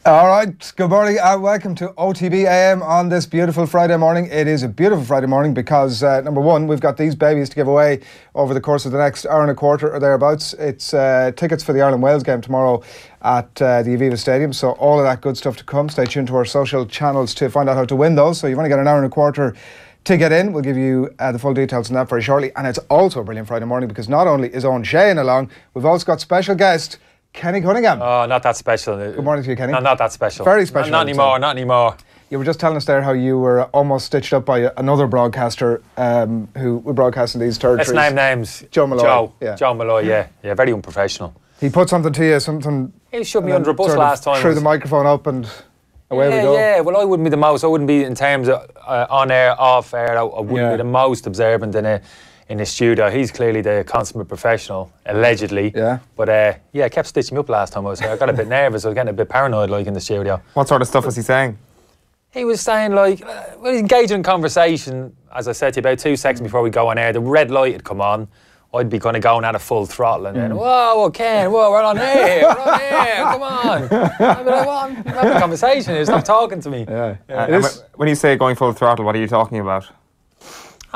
All right, good morning and welcome to OTB AM on this beautiful Friday morning. It is a beautiful Friday morning because, number one, we've got these babies to give away over the course of the next hour and a quarter or thereabouts. It's tickets for the Ireland-Wales game tomorrow at the Aviva Stadium, so all of that good stuff to come. Stay tuned to our social channels to find out how to win those. So you've only got an hour and a quarter to get in. We'll give you the full details on that very shortly. And it's also a brilliant Friday morning because not only is Owen Shane along, we've also got special guest Kenny Cunningham. Oh, not that special. Good morning to you, Kenny. No, not that special. Very special. Not anymore, not anymore. You were just telling us there how you were almost stitched up by another broadcaster who were broadcasting these territories. Let's name names. Joe Malloy. Joe Malloy, yeah. Very unprofessional. He put something to you, something... He shoved me under a bus last time. Threw the microphone up and away we go. Yeah, well, I wouldn't be the most, I wouldn't be in terms of on air, off air, I wouldn't be the most observant in a studio. He's clearly the consummate professional, allegedly. Yeah. But yeah, kept stitching me up last time. I got a bit nervous. I was getting a bit paranoid, like, in the studio. What sort of stuff was he saying? He was saying, like, well, he's engaging in conversation, as I said to you, about 2 seconds before we go on air. The red light had come on. I'd be kind of going at a full throttle and then, whoa, Ken, whoa, we're on air, come on. I'd be like, well, I'm having a conversation here, stop talking to me. Yeah. When you say going full throttle, what are you talking about?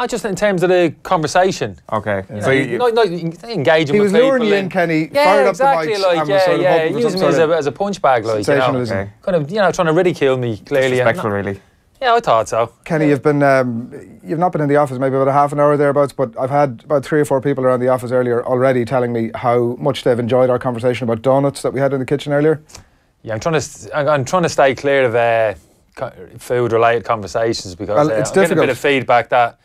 Just in terms of the conversation. Okay. You So know, not engaging with people. He was luring you in, Kenny, fired exactly, up the mics like, and was sort of using me as a punch bag, like, sensationalism. Okay. kind of, trying to ridicule me, clearly. Disrespectful, really. Yeah, I thought so. Kenny, you've not been in the office maybe about a half an hour thereabouts, but I've had about 3 or 4 people around the office earlier already telling me how much they've enjoyed our conversation about donuts that we had in the kitchen earlier. Yeah, I'm trying to stay clear of food-related conversations because it's I'm getting a bit of feedback that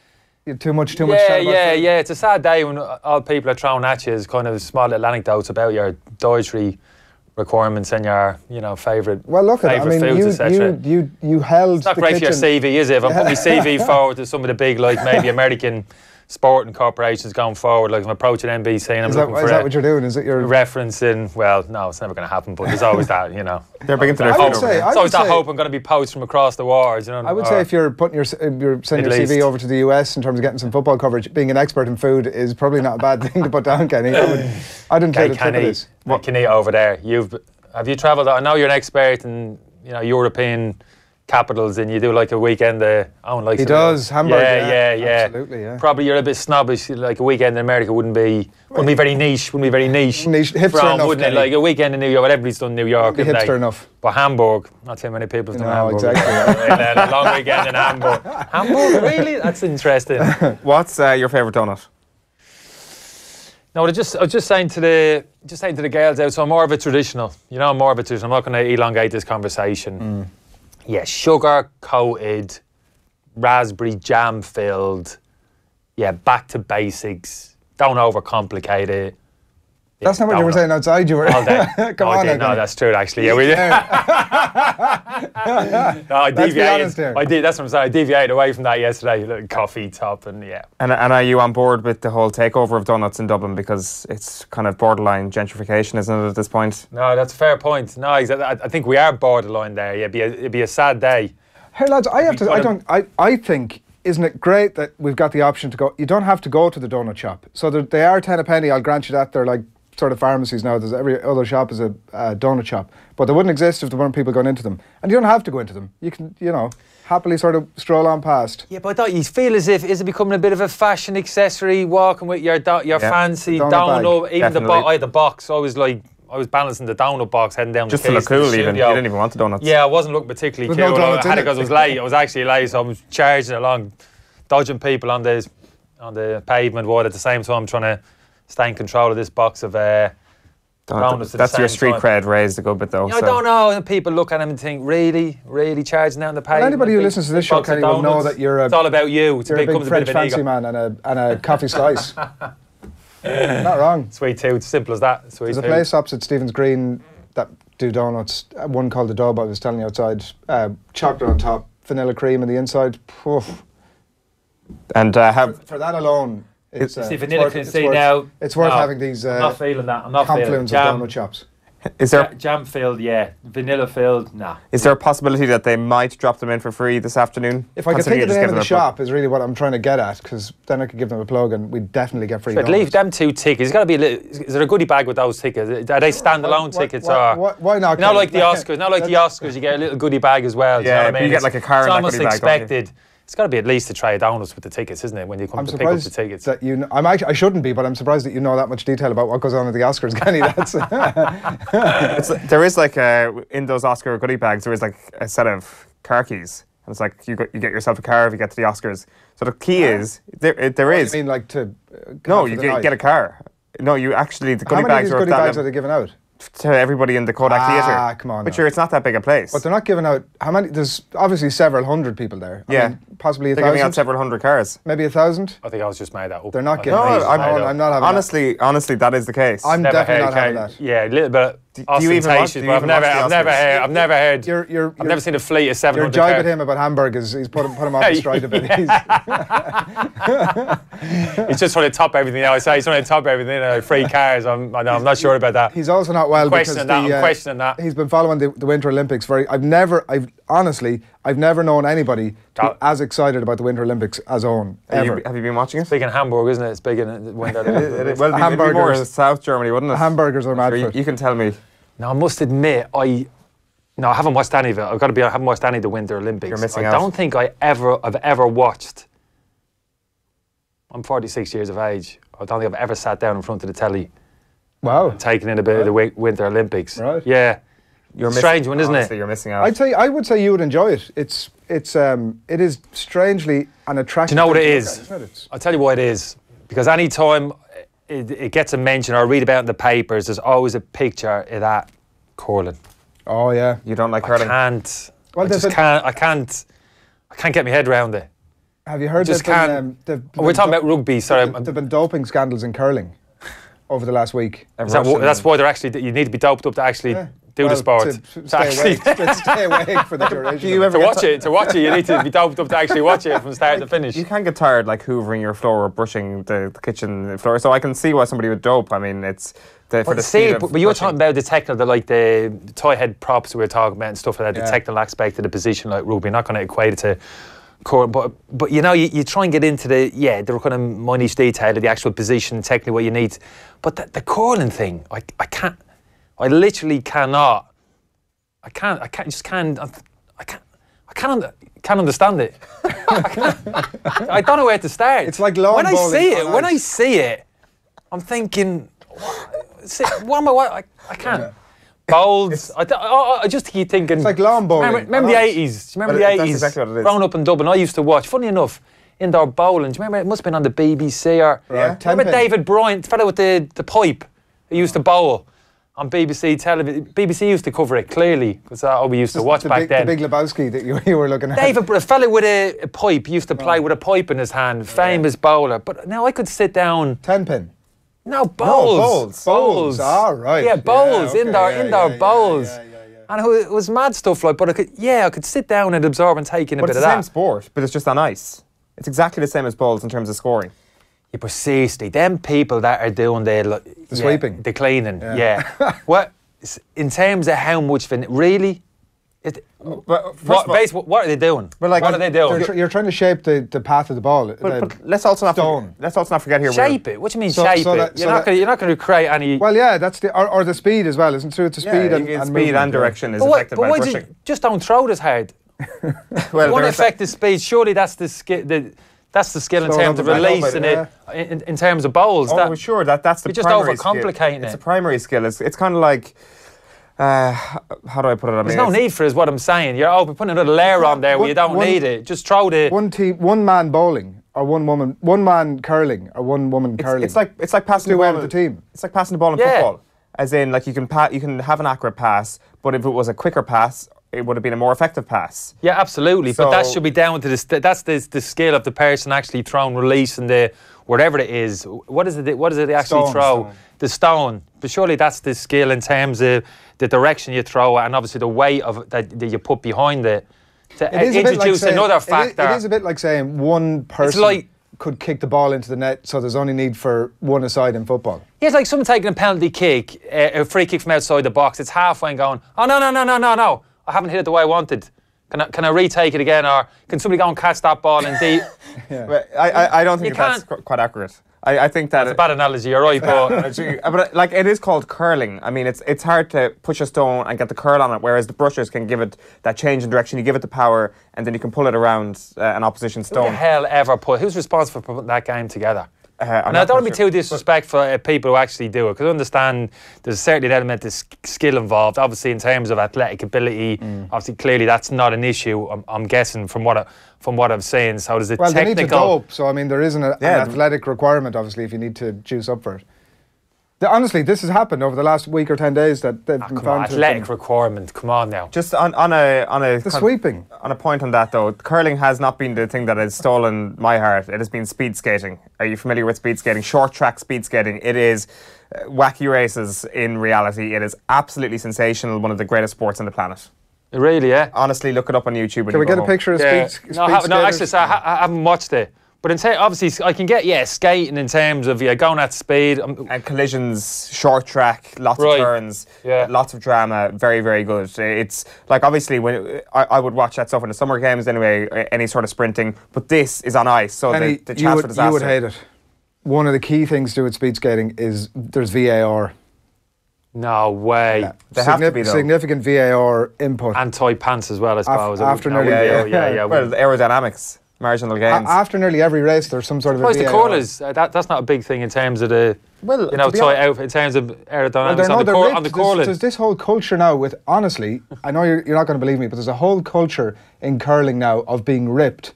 too much said yeah, about food. yeah. It's a sad day when all people are throwing at you as kind of small little anecdotes about your dietary requirements and your, favourite foods, etc. You held it's not the great kitchen. for your CV, is it? If I'm putting my CV forward to some of the big, like maybe American sporting corporations going forward, like I'm approaching NBC and I'm looking for is that what you're doing? Is it your referencing? Well, no, it's never going to happen. But there's always that, They're big into their hope. food. It's always that hope I'm going to be poached from across the waters. I would say if you're putting you're sending your CV over to the US in terms of getting some football coverage, being an expert in food is probably not a bad thing to put down, Kenny. I didn't take the tip of this. What can eat over there? Have you travelled? I know you're an expert in European capitals, and you do like a weekend. Owen likes he does Hamburg. Yeah. Absolutely, yeah. Probably you're a bit snobbish. Like a weekend in America wouldn't be very niche. Hipster enough, wouldn't it? Like a weekend in New York. Well, everybody's done New York. Hipster enough. But Hamburg, not too many people's done Hamburg. Exactly. A long weekend in Hamburg. Hamburg, really? That's interesting. What's your favourite donut? No, I was just saying to the girls out. So I'm more of a traditional. I'm more of a traditional. I'm not going to elongate this conversation. Yeah, sugar coated, raspberry jam filled. Yeah, back to basics. Don't overcomplicate it. That's not what you were saying outside. You were. Come on, no, that's true. Actually, yeah, we did. No, I deviated. I did. That's what I'm saying. I deviated away from that yesterday. Like coffee top and yeah. And are you on board with the whole takeover of donuts in Dublin because it's kind of borderline gentrification, isn't it, at this point? No, that's a fair point. No, exactly. I think we are borderline there. Yeah, it'd be a sad day. Hey lads, I think. Isn't it great that we've got the option to go? You don't have to go to the donut shop. So they are 10 a penny. I'll grant you that. They're like sort of pharmacies now. There's every other shop is a donut shop, but they wouldn't exist if there weren't people going into them. And you don't have to go into them. You can, happily sort of stroll on past. Yeah, but I thought you feel as if is it becoming a bit of a fashion accessory, walking with your fancy donut. Even I had the box. I was balancing the donut box heading down just the to look cool. Even you didn't even want the donuts. Yeah, I wasn't looking particularly cool. I had it because I was late. I was actually late, so I was charging along, dodging people on the pavement wide at the same time, trying to stay in control of this box of donuts. That's your street cred raised a good bit though. I don't know. People look at him and think, really charging down the pavement. Well, anybody who listens to this show, Kenny, will know that it's all about you. You're a big French fancy man and a coffee slice. Not wrong. Sweet tooth, simple as that. There's a place opposite Stephen's Green that do donuts. One called the Dub. I was telling you outside. Chocolate on top, vanilla cream on the inside. Poof. And for that alone, it's vanilla cream. Now it's worth having these. I'm not feeling that. I'm not confluence feeling of donut shops. Is there jam filled? Yeah. Vanilla filled? Nah. is there a possibility that they might drop them in for free this afternoon? If I could think of the name of the shop is really what I'm trying to get at, because then I could give them a plug and we'd definitely get free. But leave them 2 tickets. There's got to be a little. Is there a goodie bag with those tickets? Are they standalone tickets or? Why not? Not like the Oscars. Not like the Oscars. You get a little goodie bag as well. Yeah, do you know what I mean? you get like a car. It's in almost that goodie bag, expected. It's got to be at least to try a donuts with the tickets, isn't it? When you come to pick up the tickets. That I shouldn't be, but I'm surprised that you know that much detail about what goes on at the Oscars, Kenny. There is like in those Oscar goodie bags, there is like a set of car keys. And it's like you get yourself a car if you get to the Oscars. So the key is there is. I mean, like to. No, you get a car. No, you actually the goodie bags are. How many goodie bags are they giving out? To everybody in the Kodak Theatre. Ah, come on. But sure, it's not that big a place. But they're not giving out. How many? There's obviously several hundred people there. I mean, possibly 1,000. They're giving out several hundred cars. Maybe 1,000. I think I was just made that up. They're not giving. I'm not having. Honestly, that is the case. I'm definitely not having that. Yeah, a little bit. Do you even watch? I've never heard. I've never seen a fleet of 700 cars. You're jibing him about hamburgers. He's put him off the stride a bit. He's just trying to top everything. He's trying to top everything. Free cars. I'm not sure about that. He's also not well because I'm questioning that. He's been following the Winter Olympics I've never known anybody to be as excited about the Winter Olympics as Owen. Ever. Have you been watching it? It's big in Hamburg, isn't it? It's big in Winter Olympics. Well, it'd be more South Germany, wouldn't it? Hamburgers are mad for it. You can tell me. Now, I must admit, I haven't watched any of it. I haven't watched any of the Winter Olympics. You're missing out. I don't think I've ever watched. I'm 46 years of age. I don't think I've ever sat down in front of the telly. Wow. And taken in a bit of the Winter Olympics. Right. Yeah. You're strange one, isn't it? You're missing out. I would say you would enjoy it. It is strangely an attractive. Do you know what it is? I'll tell you what it is. Because any time it gets a mention or I read about it in the papers, there's always a picture of that curling. Oh yeah. You don't like curling? I can't get my head around it. Have you heard? We're talking about rugby. Sorry, there've been doping scandals in curling over the last week. That's why they're actually. You need to be doped up to actually do the sport. To stay awake for the duration. To watch it, you need to be doped up to actually watch it from start to finish. You can get tired like hoovering your floor or brushing the kitchen floor. So I can see why somebody would dope. I mean, it's for the speed of but you were talking about the technical, the toy head props we were talking about and stuff like that. The technical aspect of the position like rugby. Not going to equate it to. But you know, you try and get into the kind of minute detail of the actual position, technically what you need. But the curling thing, I can't. I literally cannot. I can't understand it. I don't know where to start. It's like lawn bowling. When I see it, I'm thinking, what? I can't. Yeah. Bowls. I just keep thinking. It's like lawn bowling. Remember the 80s? Remember the 80s? That's exactly what it is. Growing up in Dublin, I used to watch. Funny enough, indoor bowling. Do you remember? It must have been on the BBC or. Right. Remember David Bryant, the fellow with the pipe, who used to bowl on BBC television. BBC used to cover it clearly because that's all we used to watch back then. The Big Lebowski that you were looking at. A fellow with a pipe used to play with a pipe in his hand. Famous bowler. But now I could sit down. 10-pin. No, bowls. Bowls. All right. Yeah, bowls. Indoor bowls. And it was mad stuff like. But I could sit down and absorb and take in a bit of that. It's the same sport, but it's just on ice. It's exactly the same as bowls in terms of scoring. Yeah, but seriously, them people that are doing the sweeping, the cleaning, what in terms of how much really? What are they doing? Well, like, what are they doing? You're trying to shape the path of the ball. But let's also not forget here. Shape it. What do you mean shape it? You're not going to create any. Well, yeah, that's or the speed as well, isn't it? So it's the speed and speed and direction is affected by brushing. Just don't throw it as hard. Well, you want to affect the speed. Surely that's the skill. That's the skill in terms of release and in terms of bowls. Oh, sure, that's the primary skill. You're just overcomplicating it. It's a primary skill. It's kind of like, how do I put it? There's no need for it, is what I'm saying. You're putting another layer on there where you don't need it. Just throw the... One man bowling or one man curling or one woman curling. It's like passing the ball with the team. It's like passing the ball in football. As in, like you can have an accurate pass, but if it was a quicker pass, it would have been a more effective pass. Yeah, absolutely. But that should be down to the skill of the person actually throwing, releasing the whatever it is. What is it? What does it actually throw? The stone. But surely that's the skill in terms of the direction you throw and obviously the weight of that you put behind it. To introduce another factor. It is a bit like saying one person. It's like could kick the ball into the net, so there's only need for one aside in football. Yeah, it's like someone taking a penalty kick, a free kick from outside the box. It's halfway and going, oh, no. I haven't hit it the way I wanted. Can I retake it again? Or can somebody go and catch that ball in deep? But I don't think that's quite accurate. I think that... It's a bad analogy, you're right, but like, it is called curling. I mean, it's hard to push a stone and get the curl on it, whereas the brushers can give it that change in direction. You give it the power, and then you can pull it around an opposition stone. Who the hell ever who's responsible for putting that game together? And I don't want to be too disrespectful people who actually do it, because I understand there's certainly an element of skill involved. Obviously, in terms of athletic ability, obviously clearly that's not an issue. I'm guessing from what I've seen. So there's a technical. They need to dope. So I mean, there isn't an athletic requirement, obviously, if you need to juice up for it. Honestly, this has happened over the last week or 10 days that they've been found athletic requirement. Come on now. Just on a sweeping. On a point on that though, curling has not been the thing that has stolen my heart. It has been speed skating. Are you familiar with speed skating? Short track speed skating. It is wacky races in reality. It is absolutely sensational. One of the greatest sports on the planet. Really, yeah. Honestly, look it up on YouTube. Can we get a picture of speed skaters? No, actually, I haven't watched it. But obviously, I can get, skating in terms of going at speed. And collisions, short track, lots of turns, lots of drama, very, very good. It's like, obviously, when I would watch that stuff in the summer games anyway, any sort of sprinting, but this is on ice, so the chance for disaster. You would hate it. One of the key things to do with speed skating is there's VAR. No way. Yeah. They have to be, though. Significant VAR input. And tight pants as well, I suppose. After nearly... Well, aerodynamics. Marginal gains. After nearly every race, there's some sort of. The colours. That's not a big thing in terms of the. Well, tight out in terms of aerodynamics on the curling. There's this whole culture now with, honestly, I know you're not going to believe me, but there's a whole culture in curling now of being ripped,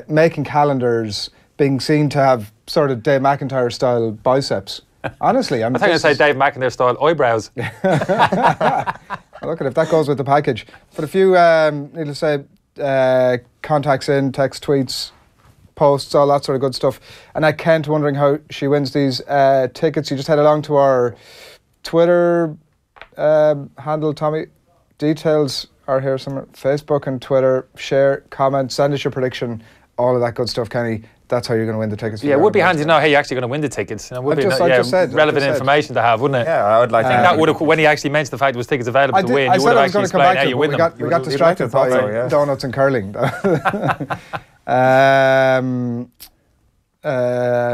making calendars, being seen to have sort of Dave McIntyre style biceps. Honestly, I think I'd say Dave McIntyre style eyebrows. Look at if that goes with the package. But a few, needless to say, contacts in, text, tweets, posts, all that sort of good stuff. And Kent wondering how she wins these tickets. You just head along to our Twitter handle, Tommy. Details are here somewhere. Facebook and Twitter. Share, comment, send us your prediction. All of that good stuff, Kenny. That's how you're going to win the tickets. Yeah, it would be handy to know how you're actually going to win the tickets. It would be relevant information to have, wouldn't it? Yeah, I would like to. That would have, when he actually mentioned the fact there was tickets available to win, you would have actually explained how you win them. We got distracted by donuts and curling.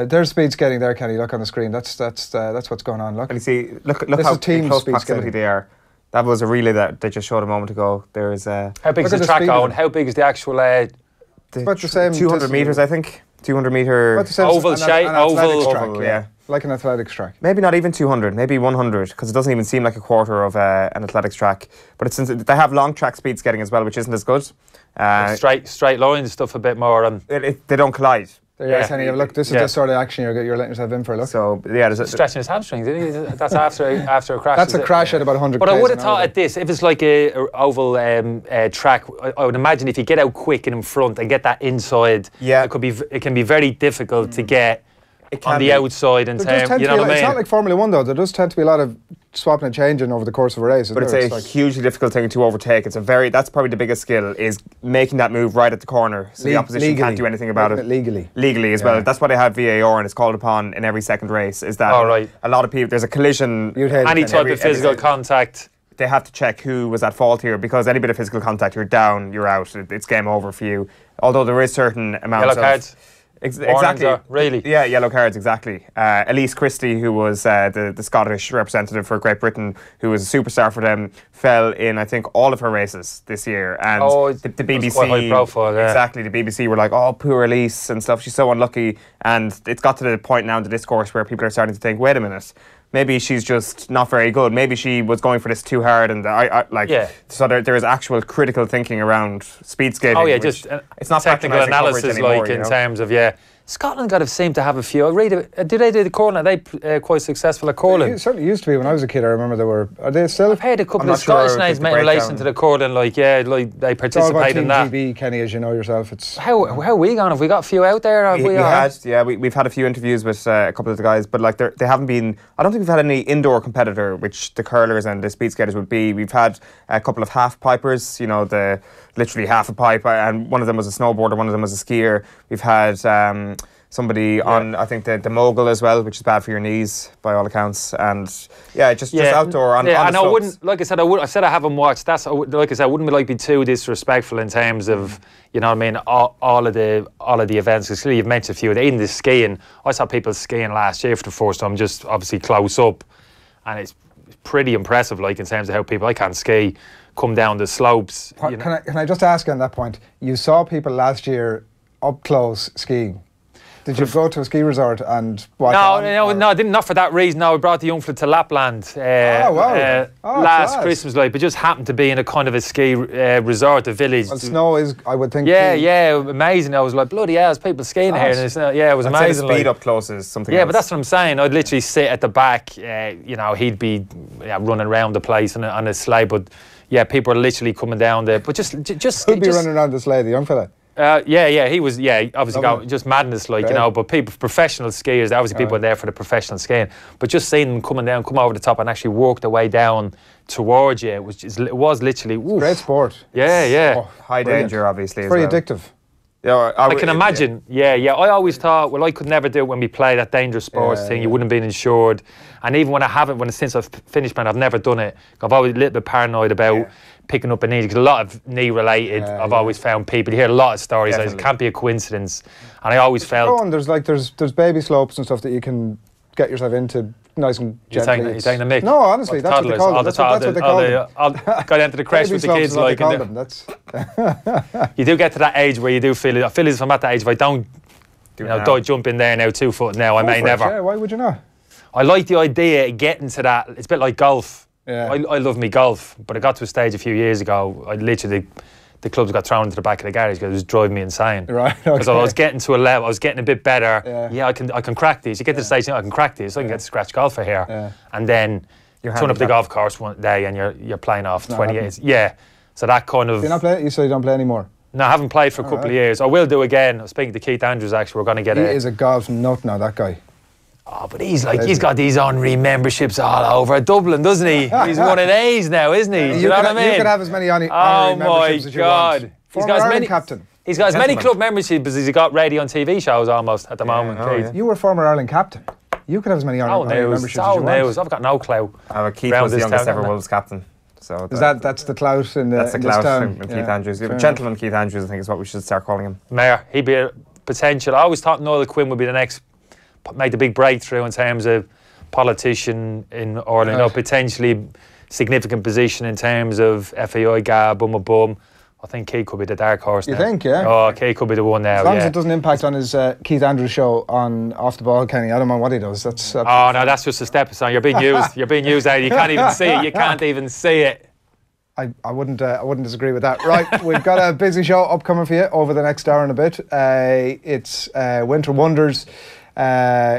There's speed skating there, Kenny. Look on the screen. That's what's going on. Look. And you see, look how close proximity they are. That was a relay that they just showed a moment ago. There is how big is the track going? How big is the actual? About the same 200 metres, I think. 200 metre oval shape, oval, yeah. Like an athletics track. Maybe not even 200, maybe 100, because it doesn't even seem like a quarter of an athletics track. But it's they have long track speed skating as well, which isn't as good. Straight lines, stuff a bit more. They don't collide. Kenny, look, this is the sort of action you're letting yourself in for. Look. So there's stretching his hamstrings. That's after a crash. That's a crash at about 100. But I would have thought at this, if it's like a oval track, I would imagine if you get out quick and in front and get that inside, it can be very difficult to get on the outside in terms. You know what I mean? It's not like Formula 1 though. There does tend to be a lot of swapping and changing over the course of a race. But it's a hugely difficult thing to overtake. That's probably the biggest skill, is making that move right at the corner, so the opposition can't do anything about it. Legally as well. That's why they have VAR, and it's called upon in every second race. Is that a lot of people? There's a collision. Any type of physical contact. They have to check who was at fault here, because any bit of physical contact, you're down, you're out. It's game over for you. Although there is certain amounts yellow cards. Exactly. Really? Yeah, yellow cards, exactly. Elise Christie, who was the Scottish representative for Great Britain, who was a superstar for them, fell in, I think, all of her races this year. And the BBC... quite high profile, yeah. Exactly. The BBC were like, oh, poor Elise and stuff. She's so unlucky. And it's got to the point now in the discourse where people are starting to think, wait a minute, maybe she's just not very good. Maybe she was going for this too hard, and so there is actual critical thinking around speed skating. Oh yeah, just it's not technical analysis anymore, in terms of Scotland got to seem to have a few. Do they do the curling? Are they quite successful at curling? It certainly used to be when I was a kid. I remember there were. Are they still? I've heard a couple of Scottish names made in relation to the curling. They participate in that. GB, Kenny, as you know yourself. It's how are we gone? Have we got a few out there? We've had a few interviews with a couple of the guys, but they haven't been. I don't think we've had any indoor competitor, which the curlers and the speed skaters would be. We've had a couple of half pipers. literally half a pipe, and one of them was a snowboarder, one of them was a skier. We've had somebody on, I think, the mogul as well, which is bad for your knees by all accounts. And just outdoor on the and I slopes. wouldn't, like I said, I haven't watched. Like I said, I wouldn't be too disrespectful in terms of, you know what I mean, all of the events. Because clearly you've mentioned a few. Even the skiing, I saw people skiing last year for the first time, just obviously close up, and it's pretty impressive. Like in terms of how people, I can't ski, come down the slopes. Can I just ask you on that point? You saw people last year up close skiing. Did you go to a ski resort and watch? No, I didn't. Not for that reason. No, I brought the young fella to Lapland last Christmas, but just happened to be in a kind of a ski resort, a village. Well, snow is, I would think. Yeah, amazing. I was like, bloody hell, there's people skiing here. And it was amazing. Speed up close is something. Yeah, but that's what I'm saying. I'd literally sit at the back. He'd be running around the place on a sleigh, but people are literally coming down there. But just who'd be running around the sleigh, the young fella? He was, obviously going, just madness, like, but people, professional skiers, obviously people are there for the professional skiing, but just seeing them come over the top and actually work their way down towards you, it was literally, oof. Great sport. Yeah. Oh, high danger, obviously, very addictive. Yeah, I can imagine. Yeah. I always thought, well, I could never do it when we play that dangerous sports thing. You wouldn't have been insured. And even since I've finished playing, I've never done it. I've always a little bit paranoid about picking up a knee, because a lot of knee related, I've always found people, you hear a lot of stories, like, it can't be a coincidence. And I always felt... There's baby slopes and stuff that you can get yourself into nice and gently. You're taking the mick? No, honestly, that's what they call them. That's what they call them. I'll go down to the creche with the kids. Like, you do get to that age where you do feel it. I feel as if I'm at that age, if I don't jump in there now, 2 foot now, I may never. Yeah, why would you not? I like the idea of getting to that. It's a bit like golf. Yeah. I love me golf, but I got to a stage a few years ago, I literally, the clubs got thrown into the back of the garage because it was driving me insane. Right, okay. Because I was getting to a level, I was getting a bit better. Yeah, I can crack these. You get to the stage, I can crack these, so I can get to scratch golfer here. Yeah. And then you turn up the golf course one day and you're playing off 28. Yeah, so that kind of... You say you don't play anymore? No, I haven't played for a couple of years. I will do again. I was speaking to Keith Andrews, actually. We're going to get He is a golf nut now, that guy. Oh, but he's got these honorary memberships all over Dublin, doesn't he? He's one of these now, isn't he? You know what I mean? You could have as many honorary memberships as you want. He's got as many captain. He's got as many club memberships as he's got radio and TV shows almost at the moment. Yeah. You were former Ireland captain. You could have as many honorary memberships as you want. I've got no clue. Keith was the youngest ever Wolves captain. So that's the clout in that's the clout in Keith Andrews. Gentleman Keith Andrews, I think, is what we should start calling him. Mayor, he'd be a potential. I always thought Niall Quinn would be the next, make the big breakthrough in terms of politician in Ireland, potentially significant position in terms of FAI, GAB, I think Keith could be the dark horse now. You think, yeah? Oh, Keith could be the one now, as long as it doesn't impact on his Keith Andrews show on Off the Ball, Kenny. I don't mind what he does. That's no, that's just a stepping stone. You're being used. You're being used out. You can't even see it. You can't even see it. I wouldn't disagree with that. Right, we've got a busy show upcoming for you over the next hour and a bit. It's Winter Wonders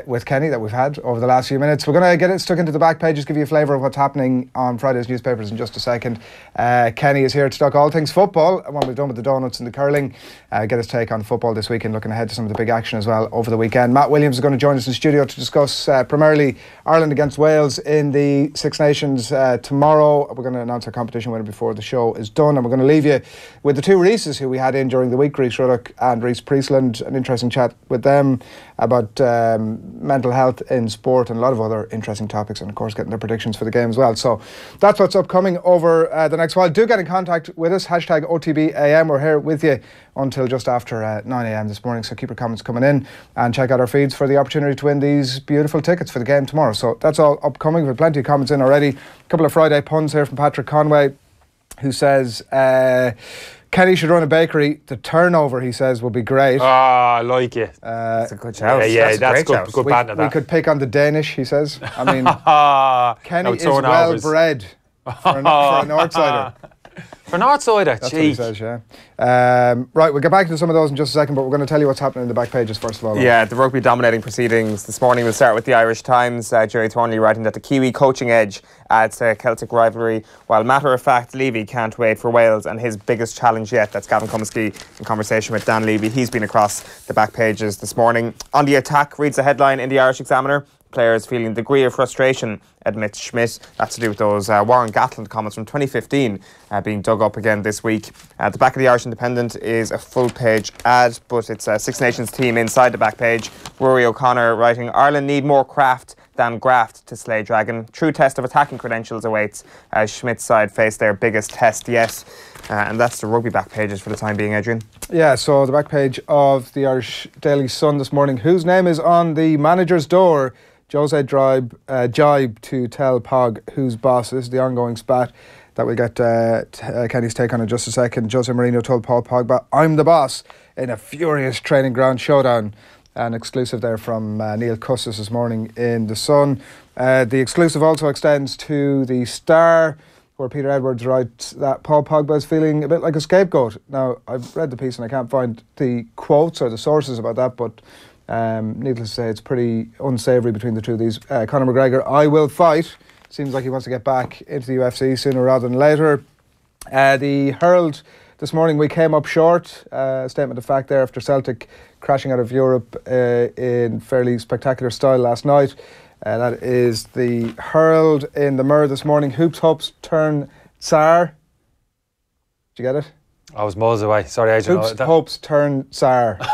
with Kenny that we've had over the last few minutes. We're going to get it stuck into the back pages, give you a flavour of what's happening on Friday's newspapers in just a second. Kenny is here to talk all things football. And when we've done with the donuts and the curling, get his take on football this weekend, looking ahead to some of the big action as well over the weekend. Matt Williams is going to join us in studio to discuss primarily Ireland against Wales in the Six Nations tomorrow. We're going to announce our competition winner before the show is done, and we're going to leave you with the two Rhyses who we had in during the week, Rhys Ruddock and Rhys Priestland. An interesting chat with them about mental health in sport and a lot of other interesting topics, and of course getting their predictions for the game as well. So that's what's upcoming over the next while. Do get in contact with us, hashtag OTB AM. We're here with you until just after 9 AM this morning, so keep your comments coming in and check out our feeds for the opportunity to win these beautiful tickets for the game tomorrow. So that's all upcoming. We've had plenty of comments in already. A couple of Friday puns here from Patrick Conway, who says Kenny should run a bakery. The turnover, he says, will be great. I like it. That's a good shout. That's good banter. We could pick on the Danish, he says. I mean, Kenny is well bred for a Northsider. For an outsider, that's what he says, yeah. Right, we'll get back to some of those in just a second, but we're going to tell you what's happening in the back pages first of all. Yeah, the rugby dominating proceedings this morning. We'll start with the Irish Times. Jerry Thornley writing that the Kiwi coaching edge adds to Celtic rivalry, while matter-of-fact Levy can't wait for Wales and his biggest challenge yet. That's Gavin Cummiskey in conversation with Dan Levy. He's been across the back pages this morning. On the attack, reads the headline in the Irish Examiner. players feeling a degree of frustration, admits Schmidt. That's to do with those Warren Gatland comments from 2015 being dug up again this week. At the back of the Irish Independent is a full-page ad, but it's a Six Nations team inside the back page. Rory O'Connor writing, Ireland need more craft than graft to slay Dragon. True test of attacking credentials awaits as Schmidt's side face their biggest test yet. And that's the rugby back pages for the time being, Adrian. Yeah, so the back page of the Irish Daily Sun this morning, whose name is on the manager's door. Jose jibe to tell Pog who's boss. This is the ongoing spat that we'll get Kenny's take on in just a second. Jose Mourinho told Paul Pogba, I'm the boss, in a furious training ground showdown. An exclusive there from Neil Custis this morning in The Sun. The exclusive also extends to the Star, where Peter Edwards writes that Paul Pogba is feeling a bit like a scapegoat. Now, I've read the piece and I can't find the quotes or the sources about that, but needless to say, it's pretty unsavoury between the two of these. Conor McGregor, I will fight. Seems like he wants to get back into the UFC sooner rather than later. The Herald this morning, we came up short. Statement of fact there after Celtic crashing out of Europe in fairly spectacular style last night. That is the Herald. In the Mirror this morning, Hoops Hopes turn Tsar. Did you get it? I was miles away. Sorry, Adrian. Hoops Hopes turn Tsar. You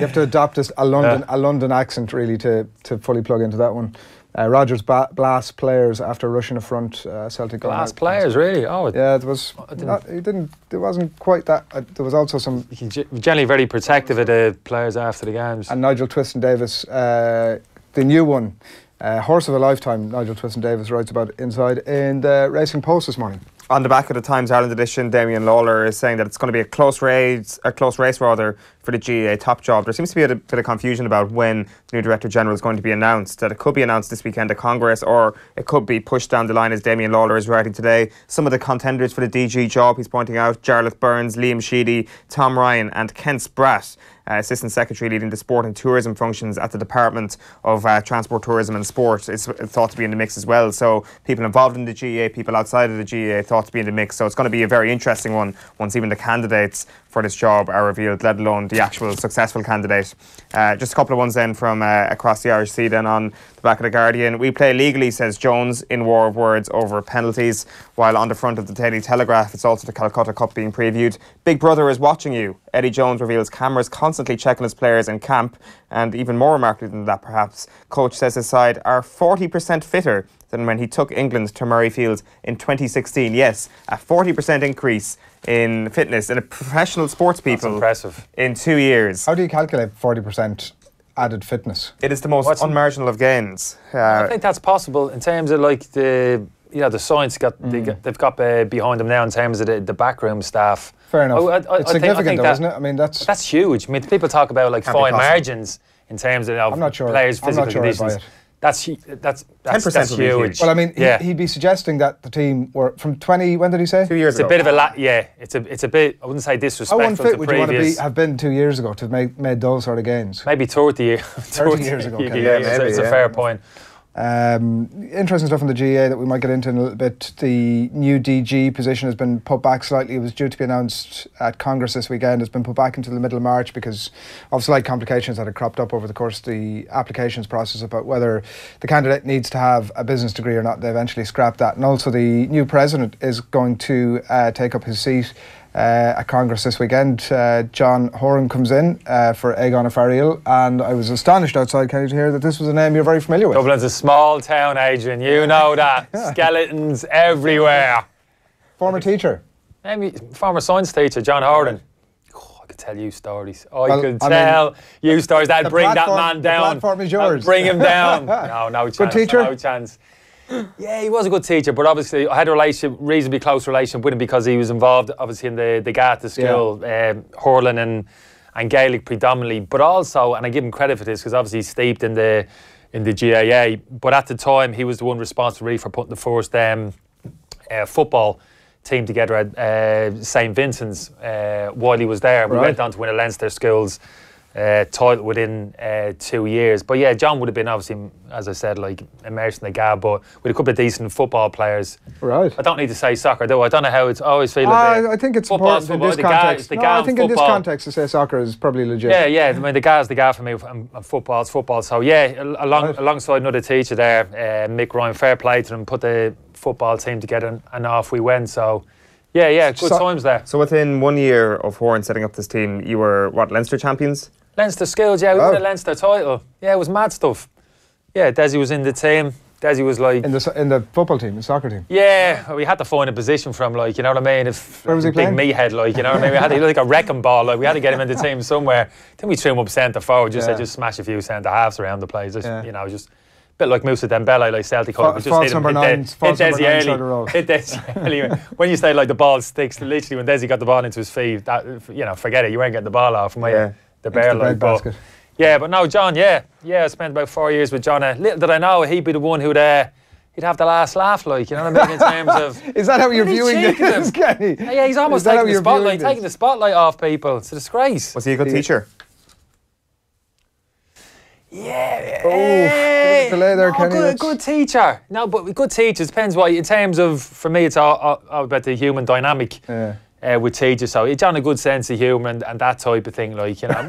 have to adopt a London accent really to fully plug into that one. Rogers blast players after rushing a front. Celtic blast players, really? Oh, yeah. There was. There wasn't quite that. There was also some. Generally very protective of the players after the games. And Nigel Twiston-Davis, the new one, horse of a lifetime. Nigel Twiston-Davis writes about it inside in the Racing Post this morning. On the back of the Times Ireland edition, Damien Lawler is saying that it's going to be a close race rather, for the GAA top job. There seems to be a bit of confusion about when the new Director General is going to be announced. That it could be announced this weekend at Congress, or it could be pushed down the line, as Damien Lawler is writing today. Some of the contenders for the DG job, he's pointing out, Jarlath Burns, Liam Sheedy, Tom Ryan and Ken Spratt, Assistant Secretary leading the sport and tourism functions at the Department of Transport, Tourism and Sport, is thought to be in the mix as well. So people involved in the GAA, people outside of the GAA thought to be in the mix. So it's going to be a very interesting one once even the candidates for this job are revealed, let alone the actual successful candidate. Just a couple of ones then from across the Irish Sea then on the back of the Guardian. We play legally, says Jones, in war of words over penalties. While on the front of the Daily Telegraph, it's also the Calcutta Cup being previewed. Big Brother is watching you. Eddie Jones reveals cameras constantly checking his players in camp. And even more remarkably than that perhaps, coach says his side are 40% fitter than when he took England to Murrayfield in 2016. Yes, a 40% increase in fitness in a professional sports people. That's impressive. In 2 years. How do you calculate 40% added fitness? It is the most unmarginal of gains. I think that's possible in terms of like the science they've got behind them now in terms of the backroom staff. Fair enough. It's significant though, isn't it? I mean, that's huge. I mean, people talk about like fine margins in terms of I'm not sure. players' physical conditions. That's 10% huge. Well, I mean, he'd be suggesting that the team were from 20. When did he say? 2 years ago. It's a bit of a it's a bit. I wouldn't say disrespectful. How unfit to would previous. you want to have been 2 years ago to have made those sort of gains? Maybe 30 years. 30 years ago. It's a fair point. Interesting stuff in the GAA that we might get into in a little bit. The new DG position has been put back slightly. It was due to be announced at Congress this weekend. It's been put back into the middle of March because of slight complications that had cropped up over the course of the applications process about whether the candidate needs to have a business degree or not. They eventually scrapped that. And also the new president is going to take up his seat at Congress this weekend. John Horan comes in for Aegon Afariel, and I was astonished outside, Kenny, to hear that this was a name you're very familiar with. Dublin's a small town, Adrian. You know that. Skeletons everywhere. Former teacher. Former science teacher, John Horan. I could tell you stories. I could tell you stories. I'd bring that man down. The platform is yours. I'd bring him down. No chance. Good teacher? No chance. Yeah, he was a good teacher, but obviously I had a reasonably close relationship with him because he was involved, obviously, in the Garda school, hurling and Gaelic predominantly, but also, and I give him credit for this because obviously he's steeped in the GAA, but at the time he was the one responsible really for putting the first football team together at St Vincent's while he was there. We went on to win a Leinster Schools title within 2 years. But yeah, John would have been obviously, as I said, like immersed in the gab, but with a couple of decent football players. Right. I don't need to say soccer, though. I don't know how it's always feel like I think it's important in this context. I think in this context to say soccer is probably legit. Yeah. I mean, the gab's the gab for me, and football's football. So yeah, alongside another teacher there, Mick Ryan, fair play to them, put the football team together, and off we went. So. Yeah, good times there. So within 1 year of Horan setting up this team, you were, what, Leinster champions? Leinster Skills, yeah, we won a Leinster title. Yeah, it was mad stuff. Yeah, Desi was in the team. Desi was like... In the football team, the soccer team? Yeah, we had to find a position for him, like, you know what I mean? Where was he playing? Big meathead, like, you know what I mean? We had to, like a wrecking ball, like, we had to get him in the team somewhere. I think we threw him up centre forward, just smash a few centre halves around the place, you know, just... Bit like Moussa Dembele, like Celtic. False number nine, hit Desi early. When you say like the ball sticks, literally when Desi got the ball into his feet, that, you know, forget it. You ain't getting the ball off from the bare like. But no, John. Yeah. I spent about 4 years with John. Little did I know he'd be the one who'd have the last laugh, like, you know what I mean, in terms of... Is that how you're viewing this, Kenny? Yeah, he's almost taking the spotlight off people. It's a disgrace. Was he a good teacher? Yeah. Delay there, Kenny. Good teacher. No, but good teachers depends what. In terms of, for me, it's all about the human dynamic with teachers. So he's on a good sense of humour and that type of thing. Like, you know,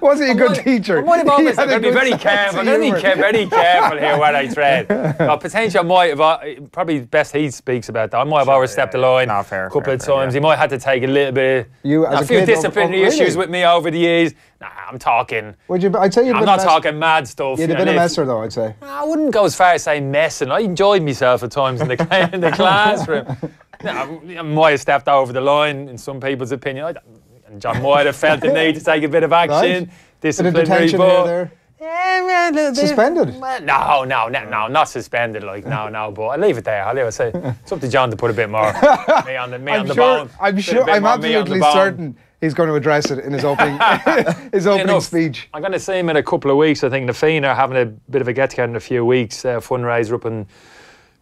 was he a good teacher? I might have always said, I'm going to be very careful. I'm going to be very careful here where I tread. Potentially, I might have probably best he speaks about that. I might have overstepped the line a couple of times. He might have had to take a little bit. A few disciplinary issues with me over the years. Nah, I'm talking. I'd say I'm not talking mad stuff. You'd have been a messer, though, I'd say. I wouldn't go as far as saying messing. I enjoyed myself at times in the classroom. I might have stepped over the line, in some people's opinion. And John might have felt the need to take a bit of action. Right. Disciplinary, but yeah, a little bit. Suspended? No, not suspended. Like no. But I'll leave it there. I'll say it's up to John to put a bit more me on the bone. I'm absolutely certain he's going to address it in his opening speech. I'm going to see him in a couple of weeks. I think the Fiend are having a bit of a get together in a few weeks. Fundraiser up in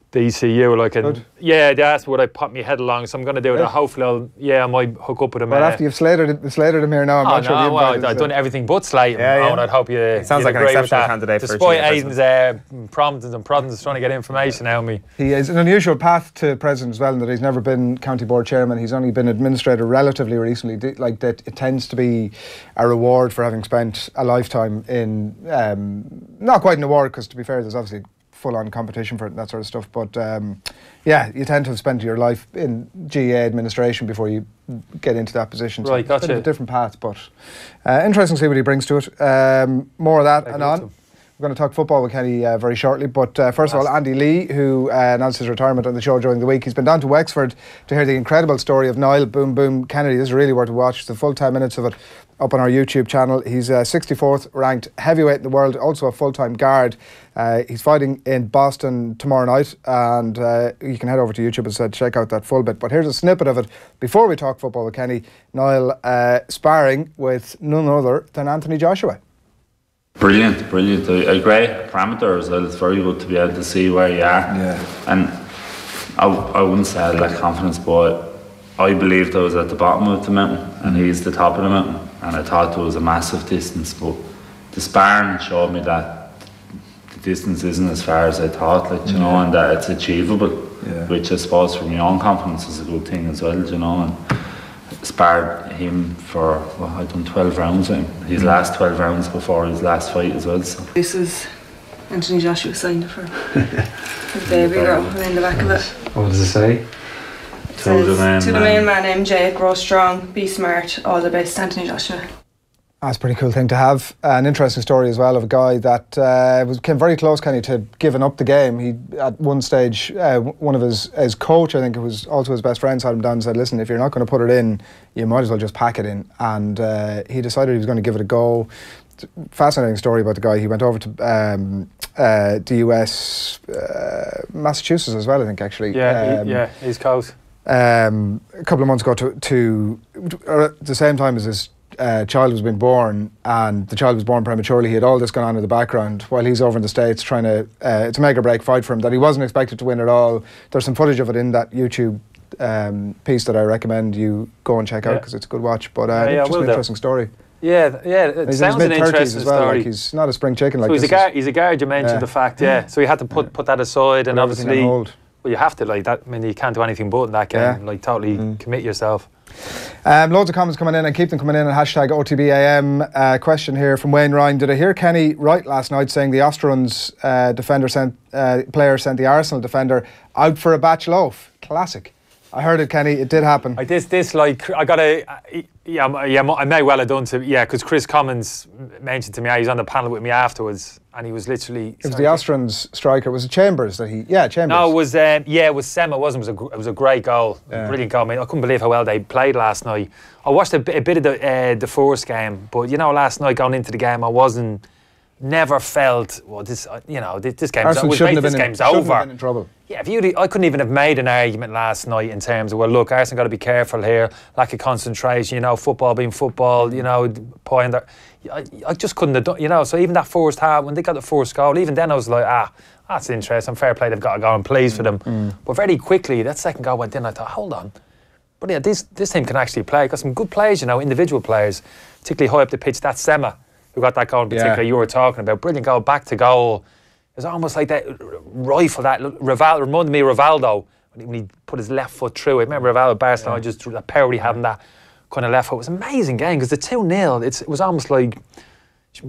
DCU, that's what I pop my head along. So I'm going to do it. Hopefully, I might hook up with him. But after you've slated him here now, I'm not sure. I've done everything but slate him. And I'd hope you. Sounds like an exceptional candidate. Despite Aidan's promptings and proddings trying to get information out of me. He has an unusual path to president as well, in that he's never been county board chairman. He's only been administrator relatively recently. Like that, it tends to be a reward for having spent a lifetime in not quite an award, because to be fair, there's obviously full-on competition for it and that sort of stuff, but you tend to have spent your life in GA administration before you get into that position. So right, gotcha. It's a different path, but interesting to see what he brings to it. More of that and on. We're going to talk football with Kenny very shortly, but first of all, Andy Lee, who announced his retirement on the show during the week. He's been down to Wexford to hear the incredible story of Niall Boom Boom Kennedy. This is really worth a watch. The full 10 minutes of it up on our YouTube channel. He's 64th ranked heavyweight in the world, also a full-time guard. He's fighting in Boston tomorrow night, and you can head over to YouTube and check out that full bit. But here's a snippet of it before we talk football with Kenny. Niall sparring with none other than Anthony Joshua. Brilliant. A great parameter as well. It's very good to be able to see where you are. Yeah. And I wouldn't say I lack confidence, but I believed I was at the bottom of the mountain and he's the top of the mountain. And I thought there was a massive distance, but the sparring showed me that the distance isn't as far as I thought, you know, and that it's achievable, which I suppose for my own confidence is a good thing as well, you know. And sparred him for, I've done 12 rounds with him. His last 12 rounds before his last fight as well. So. This is Anthony Joshua signed it for his baby girl in the back of it. What does it say? To the main man, MJ, grow strong, be smart, all the best, Anthony Joshua. That's a pretty cool thing to have. An interesting story as well of a guy that came very close, Kenny, to giving up the game. He, at one stage, one of his coach, I think it was also his best friend, sat him down and said, listen, if you're not going to put it in, you might as well just pack it in. And he decided he was going to give it a go. Fascinating story about the guy. He went over to the US, Massachusetts as well, I think, actually. East Coast. A couple of months ago to at the same time as his child was being born, and the child was born prematurely. He had all this going on in the background while he's over in the States trying to it's a make or break fight for him that he wasn't expected to win at all. There's some footage of it in that YouTube piece that I recommend you go and check out because it's a good watch, but just an interesting story. Yeah, it He's sounds in an his mid-30s interesting as well. story. Like he's not a spring chicken. Like so he's a guard. You mentioned Yeah. the fact, So he had to put that aside, and Put everything obviously, on hold. well, you have to like that. I mean, you can't do anything but in that game. Yeah. Like totally commit yourself. Loads of comments coming in, and keep them coming in at hashtag OTB AM. Question here from Wayne Ryan. Did I hear Kenny right last night saying the Osterunds player sent the Arsenal defender out for a batch loaf? Classic. I heard it, Kenny. It did happen. I may well have done to, because Chris Commons mentioned to me, he was on the panel with me afterwards, and he was literally. It was the Osterunds striker. Was it Chambers that he? Yeah, Chambers. No, it was Sema. It wasn't. It was a great goal, brilliant goal. I mean, I couldn't believe how well they played last night. I watched a bit of the first game, but last night going into the game, I never felt this game's Arsenal shouldn't have game's been over. in trouble. Yeah, I couldn't even have made an argument last night in terms of, well, look, Arsenal got to be careful here, lack of concentration, football being football, point there. I just couldn't have done, so even that first half, when they got the first goal, even then I was like, that's interesting, fair play, they've got to go and pleased for them. But very quickly, that second goal went in, I thought, hold on. But yeah, this team can actually play. Got some good players, individual players, particularly high up the pitch. That Sema, who got that goal in particular you were talking about, brilliant goal, back to goal. It was almost like that rifle, that reminded me of Rivaldo when he put his left foot through it. Remember Rivaldo, Barcelona, just the power he had in that kind of left foot. It was an amazing game because the 2-0, it was almost like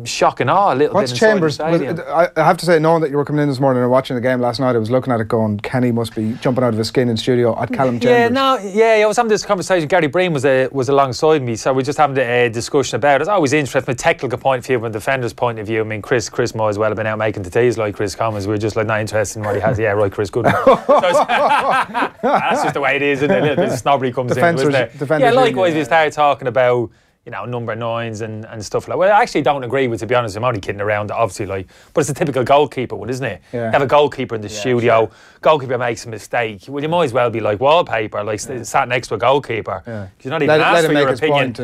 shock and awe a little What's bit. Chambers? I have to say, knowing that you were coming in this morning and watching the game last night, I was looking at it going, Kenny must be jumping out of his skin in studio at Callum Chambers. I was having this conversation. Gary Breen was alongside me, so we're just having a discussion about it. It's always interesting from a technical point of view, from a defender's point of view. I mean, Chris might as well have been out making the teas like Chris Commons. We're just like not interested in what he has. Yeah, right, Chris, good one. That's just the way it is, isn't it? A little bit of snobbery comes in, isn't it? Yeah, likewise, we start talking about number 9s and stuff like that. Well, I actually don't agree with, to be honest. I'm only kidding around, obviously, but it's a typical goalkeeper one, isn't it? Yeah. You have a goalkeeper in the studio, goalkeeper makes a mistake. Well, you might as well be like wallpaper, sat next to a goalkeeper. You're not even asked for your opinion.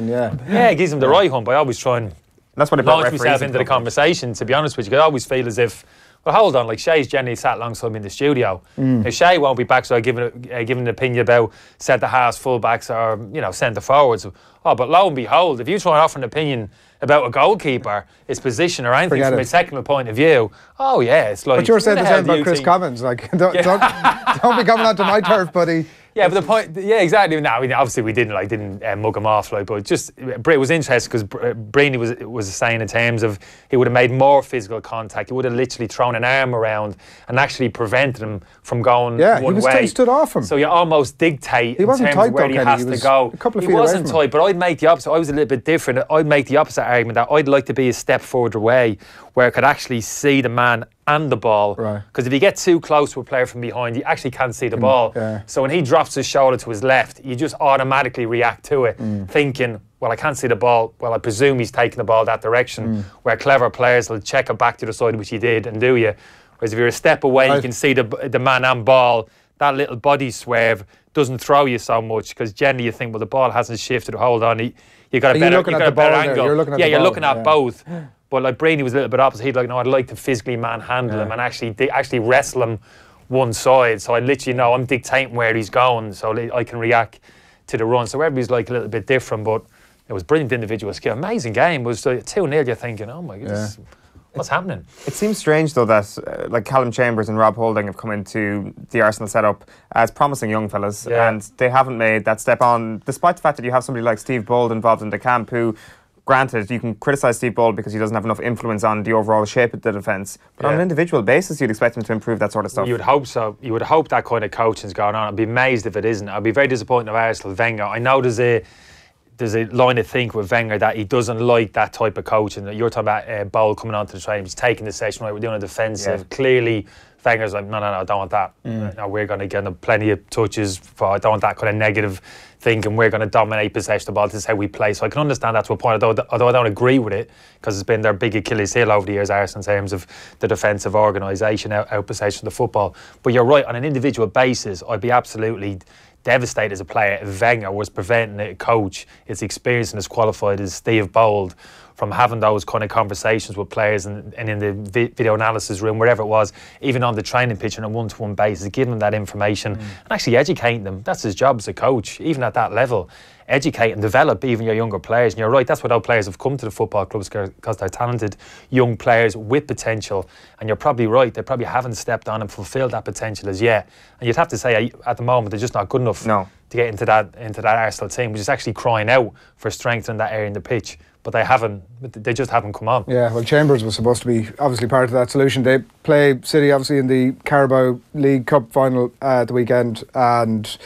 It gives him the right hump. I always try and launch myself into the conversation, to be honest with you, because I always feel as if, well, hold on, Shay's generally sat alongside me in the studio. Now, Shay won't be back, so I give an opinion about centre halves, full backs, or centre forwards. But lo and behold, if you try and offer an opinion about a goalkeeper, his position or anything from a technical point of view, it's like. But you were saying the same about Chris Commons, don't be coming onto my turf, buddy. Yeah, but the point, exactly. No, obviously we didn't mug him off, but just it was interesting because Breeny was saying in terms of he would have made more physical contact. He would have literally thrown an arm around and actually prevented him from going one way. He stood off him. So you almost dictate in terms of where he has to go. He wasn't tight, but I'd make the opposite. I was a little bit different. I'd make the opposite argument that I'd like to be a step further away, where I could actually see the man and the ball. Because if you get too close to a player from behind, you actually can't see the ball. So when he drops his shoulder to his left, you just automatically react to it, thinking, well, I can't see the ball. Well, I presume he's taking the ball that direction, where clever players will check it back to the side, which he did, and do you. Whereas if you're a step away, you can see the man and ball. That little body swerve doesn't throw you so much, because generally you think, well, the ball hasn't shifted. Hold on, you got a better angle. You're looking at both. But Breeny was a little bit opposite. He'd I'd like to physically manhandle him and actually wrestle him one side. So I literally know I'm dictating where he's going, so I can react to the run. So everybody's a little bit different, but it was brilliant individual skill. Amazing game. It was 2-0. You're thinking, oh my goodness. What's happening? It seems strange, though, that Callum Chambers and Rob Holding have come into the Arsenal setup as promising young fellas, and they haven't made that step on, despite the fact that you have somebody like Steve Bold involved in the camp, who, granted, you can criticise Steve Bold because he doesn't have enough influence on the overall shape of the defence, but on an individual basis, you'd expect him to improve that sort of stuff. You would hope so. You would hope that kind of coaching's going on. I'd be amazed if it isn't. I'd be very disappointed if Arsenal Wenger. I know there's a line of think with Wenger that he doesn't like that type of coaching. You're talking about Bowl coming onto the training, he's taking the session, right, we're doing a defensive. Clearly, Wenger's like, no, I don't want that. No, we're going to get plenty of touches. I don't want that kind of negative thinking. We're going to dominate possession of the ball. This is how we play. So I can understand that to a point, although I don't agree with it, because it's been their big Achilles heel over the years, Arsenal, in terms of the defensive organisation, out possession of the football. But you're right, on an individual basis, I'd be absolutely devastated as a player if Wenger was preventing a coach as experienced and as qualified as Steve Bold from having those kind of conversations with players and in the video analysis room, wherever it was, even on the training pitch on a one-to-one basis, giving them that information and actually educating them. That's his job as a coach, even at that level. Educate and develop even your younger players. And you're right, that's why those players have come to the football clubs, because they're talented young players with potential. And you're probably right, they probably haven't stepped on and fulfilled that potential as yet. And you'd have to say at the moment they're just not good enough to get into that Arsenal team, which is actually crying out for strength in that area in the pitch. But they just haven't come on. Yeah, well, Chambers was supposed to be obviously part of that solution. They play City obviously in the Carabao League Cup final at the weekend, and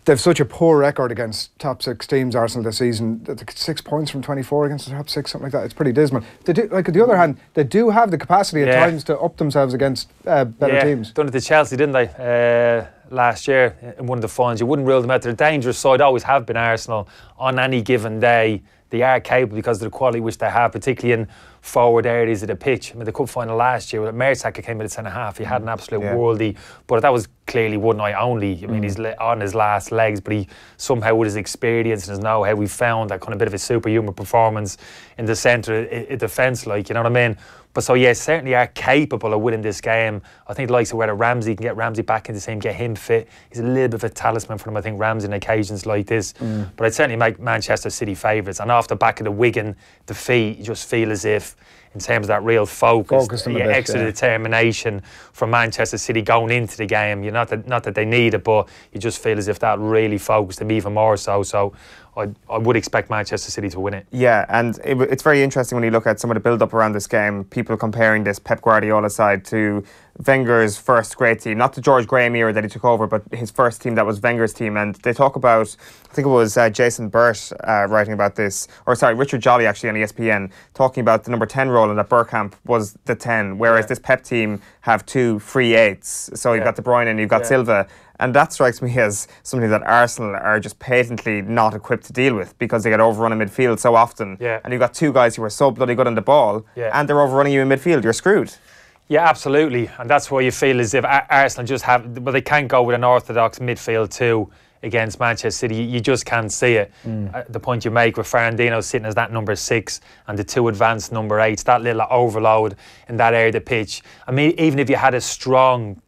they've such a poor record against top 6 teams, Arsenal, this season. 6 points from 24 against the top 6, something like that. It's pretty dismal. They do, like, on the other hand, they do have the capacity at times to up themselves against better teams. Done it to Chelsea, didn't they? Last year in one of the finals. You wouldn't rule them out. They're a dangerous side, always have been, Arsenal, on any given day. They are capable because of the quality which they have, particularly in forward areas of the pitch. I mean, the cup final last year, Mertesacker came in at centre-half. He had an absolute worldie, but that was clearly one night only. I mean, he's on his last legs, but he somehow, with his experience and his know-how, we found that kind of bit of a superhuman performance in the centre of defence, like, you know what I mean? But so, yeah, certainly are capable of winning this game. I think the likes of whether Ramsey can get Ramsey back in the team, get him fit. He's a little bit of a talisman for them, I think, Ramsey, on occasions like this. But I'd certainly make Manchester City favourites. And off the back of the Wigan defeat, you just feel as if, in terms of that real focus, extra determination from Manchester City going into the game. Not that they need it, but you just feel as if that really focused them even more so. So I would expect Manchester City to win it. Yeah, and it's very interesting when you look at some of the build-up around this game, people comparing this Pep Guardiola side to Wenger's first great team, not the George Graham era that he took over, but his first team that was Wenger's team. And they talk about, I think it was Jason Burt writing about this, or sorry, Richard Jolly actually on ESPN, talking about the number 10 role and that Bergkamp was the 10, whereas this Pep team have 2 free 8s. So you've got De Bruyne and you've got Silva. And that strikes me as something that Arsenal are just patently not equipped to deal with, because they get overrun in midfield so often. And you've got 2 guys who are so bloody good on the ball, and they're overrunning you in midfield. You're screwed. Yeah, absolutely. And that's why you feel as if Arsenal just have... Well, they can't go with an orthodox midfield too against Manchester City. You just can't see it. The point you make with Fernandino sitting as that number 6 and the 2 advanced number 8s, that little overload in that area of the pitch. I mean, even if you had a strong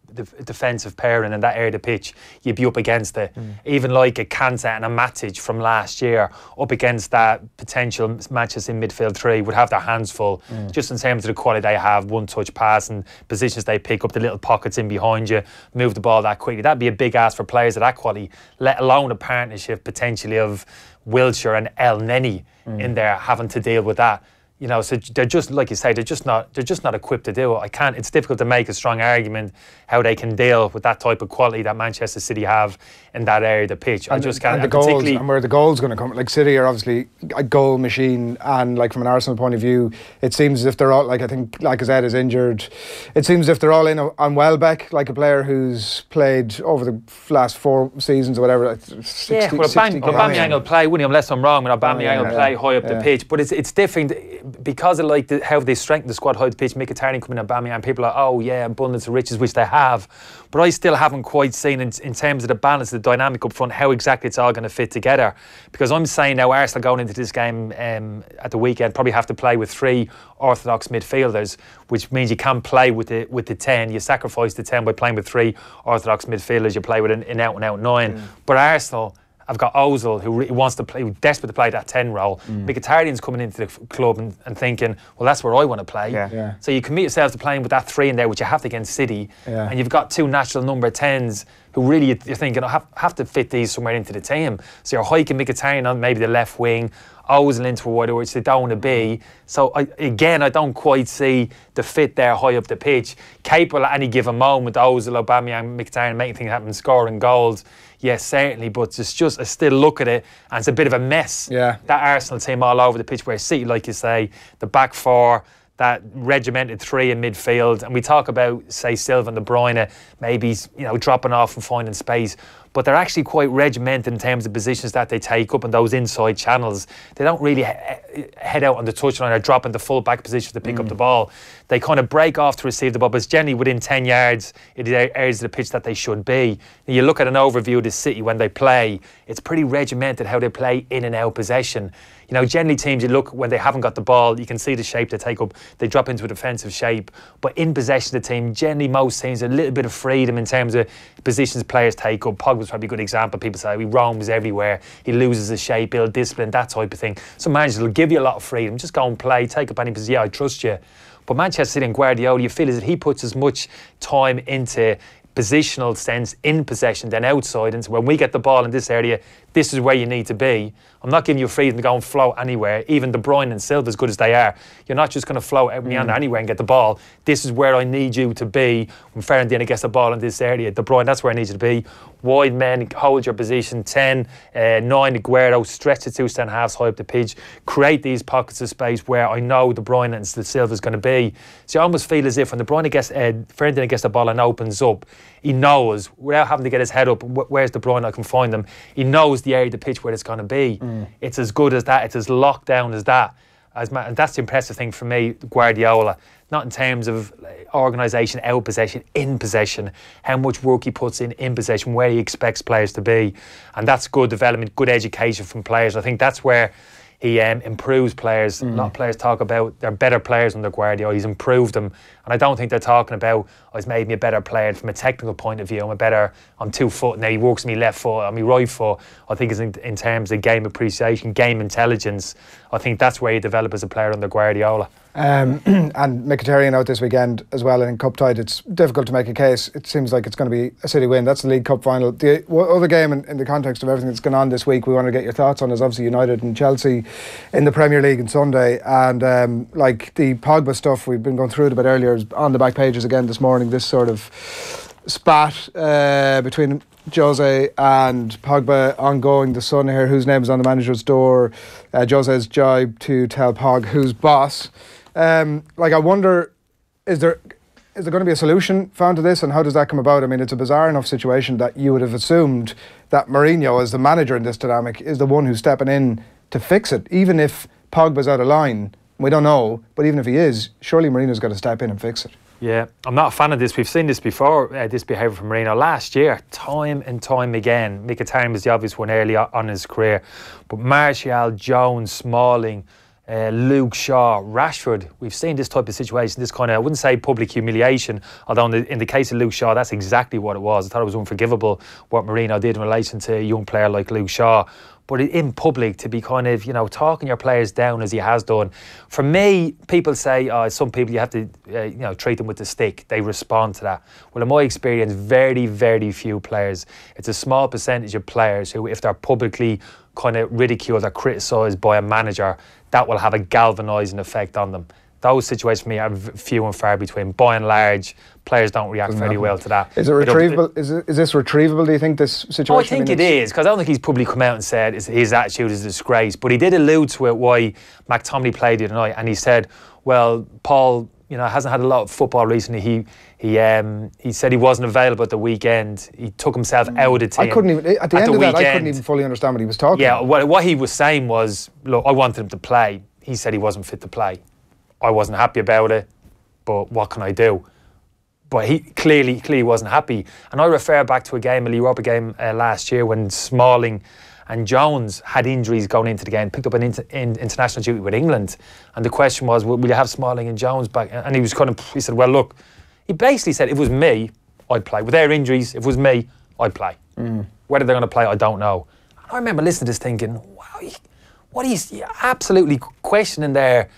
defensive pairing in that area of the pitch, you'd be up against it. Even like a Kante and a Matty from last year, up against that potential Manchester midfield 3, would have their hands full, just in terms of the quality they have, one-touch pass and positions they pick up, the little pockets in behind you, move the ball that quickly. That'd be a big ask for players of that quality, let alone a partnership potentially of Wilshere and El Neni in there having to deal with that. You know, so they're just, like you say, they're just not equipped to do it. It's difficult to make a strong argument how they can deal with that type of quality that Manchester City have in that area of the pitch. I just can't. And the goals, and where the goal's going to come. Like, City are obviously a goal machine, and like from an Arsenal point of view, it seems as if they're all, like, I think Lacazette is injured. It seems as if they're all in on Welbeck, like a player who's played over the last 4 seasons or whatever. 60, yeah, well, Aubameyang will play, wouldn't he? Unless I'm wrong, and Aubameyang will play high up the pitch. But it's different because of like how they strengthen the squad high up the pitch. Mkhitaryan coming in, Aubameyang, people are like, oh yeah, abundance of riches, which they have. But I still haven't quite seen in terms of the balance, the dynamic up front, how exactly it's all going to fit together. Because I'm saying now Arsenal going into this game at the weekend probably have to play with 3 orthodox midfielders, which means you can't play with the 10. You sacrifice the 10 by playing with 3 orthodox midfielders. You play with an out-and-out 9. But Arsenal, I've got Ozil who wants to play, desperate to play that 10 role. Mkhitaryan's coming into the club and thinking, well, that's where I want to play. So you commit yourselves to playing with that 3 in there, which you have to against City, and you've got 2 natural number 10s who really you're thinking, I have to fit these somewhere into the team. So you're hiking Mkhitaryan on maybe the left wing, Ozil into a wider, which they don't want to be. So I don't quite see the fit there high up the pitch. Capable at any given moment, Ozil, Aubameyang, Mkhitaryan making things happen, scoring goals. Yes, certainly, but it's just, I still look at it and it's a bit of a mess. That Arsenal team all over the pitch, where City, like you say, the back 4, that regimented 3 in midfield, and we talk about, say, Silva and De Bruyne maybe, you know, dropping off and finding space, but they're actually quite regimented in terms of positions that they take up in those inside channels. They don't really head out on the touchline or drop into full back position to pick up the ball. They kind of break off to receive the ball, but it's generally within 10 yards in the areas of the pitch that they should be. And you look at an overview of the City when they play, it's pretty regimented how they play in and out possession. You know, generally teams, you look when they haven't got the ball, you can see the shape they take up. They drop into a defensive shape. But in possession of the team, generally most teams, a little bit of freedom in terms of positions players take up. Pogba's probably a good example. People say he roams everywhere. He loses his shape, build discipline, that type of thing. Some managers will give you a lot of freedom. Just go and play, take up any position. Yeah, I trust you. But Manchester City and Guardiola, you feel as if he puts as much time into positional sense in possession than outside. And so when we get the ball in this area, this is where you need to be. I'm not giving you freedom to go and float anywhere. Even De Bruyne and Silva, as good as they are, you're not just going to float out meander anywhere and get the ball. This is where I need you to be. When Fernandinho gets the ball in this area, De Bruyne, that's where I need you to be. Wide men, hold your position. 10, 9, Aguero, stretch the two centre-halves high up the pitch. Create these pockets of space where I know De Bruyne and Silva's going to be. So you almost feel as if when De Bruyne gets, Fernandinho gets the ball and opens up, he knows, without having to get his head up, where's De Bruyne, I can find them. He knows the area of the pitch where it's going to be. It's as good as that. It's as locked down as that. And that's the impressive thing for me, Guardiola. Not in terms of organisation, out possession, in possession. How much work he puts in possession, where he expects players to be. And that's good development, good education from players. I think that's where he improves players. A lot of players talk about they're better players under Guardiola. He's improved them. And I don't think they're talking about, oh, he's made me a better player from a technical point of view. I'm 2 foot now, he works me left foot, on my right foot. I think it's in terms of game appreciation, game intelligence. I think that's where you develop as a player under Guardiola. And Mkhitaryan out this weekend as well in Cup tide. It's difficult to make a case. It seems like it's going to be a City win. That's the League Cup final. The other game in the context of everything that's gone on this week we want to get your thoughts on is obviously United and Chelsea in the Premier League on Sunday. And like the Pogba stuff, we've been going through it a bit earlier, is on the back pages again this morning. This sort of spat between Jose and Pogba ongoing. The Sun here, whose name is on the manager's door. Jose's job to tell Pog who's boss. I wonder, is there going to be a solution found to this, and how does that come about? I mean, it's a bizarre enough situation that you would have assumed that Mourinho, as the manager in this dynamic, is the one who's stepping in to fix it. Even if Pogba's out of line, we don't know, but even if he is, surely Mourinho's got to step in and fix it. Yeah, I'm not a fan of this. We've seen this before, this behaviour from Mourinho last year, time and time again. Mkhitaryan was the obvious one early on in his career, but Martial, Jones, Smalling, Luke Shaw, Rashford, we've seen this type of situation, this kind of, I wouldn't say public humiliation, although in the case of Luke Shaw, that's exactly what it was. I thought it was unforgivable what Mourinho did in relation to a young player like Luke Shaw. But in public, to be kind of, talking your players down as he has done. For me, people say, some people you have to, treat them with the stick. They respond to that. Well, in my experience, very, very few players. It's a small percentage of players who, if they're publicly kind of ridiculed or criticised by a manager, that will have a galvanising effect on them. Those situations for me are few and far between. By and large, players don't react very well to that. Is it retrievable? Is this retrievable, do you think, this situation? Oh, I think it is, because I don't think he's probably come out and said his attitude is a disgrace. But he did allude to it why McTominay played the other night, and he said, well, Paul, hasn't had a lot of football recently. He said he wasn't available at the weekend. He took himself out of the team. I couldn't even, at the end of that, I couldn't even fully understand what he was talking about. Yeah, what he was saying was, look, I wanted him to play. He said he wasn't fit to play. I wasn't happy about it, but what can I do? But he clearly wasn't happy. And I refer back to a Europa game last year when Smalling and Jones had injuries going into the game, picked up an international duty with England. And the question was, will you have Smalling and Jones back? And he said, well, look, he basically said, if it was me, I'd play. With their injuries, if it was me, I'd play. Whether they're going to play, I don't know. And I remember listening to this thinking, wow, what he's absolutely questioning their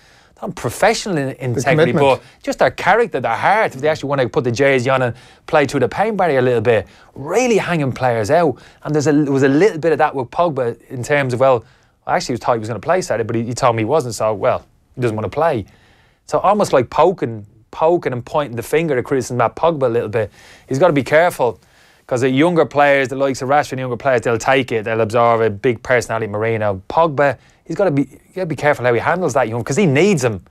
professional integrity, but just their character, their heart. If they actually want to put the jersey on and play through the pain barrier a little bit, really hanging players out. And there was a little bit of that with Pogba in terms of, well, I actually thought he was going to play Saturday, but he told me he wasn't, so, well, he doesn't want to play. So almost like poking and pointing the finger at criticism at Pogba a little bit. He's got to be careful, because the younger players, the likes of Rashford and younger players, they'll take it, they'll absorb a big personality, Mourinho. Pogba, he's got to be careful how he handles that young, because he needs him.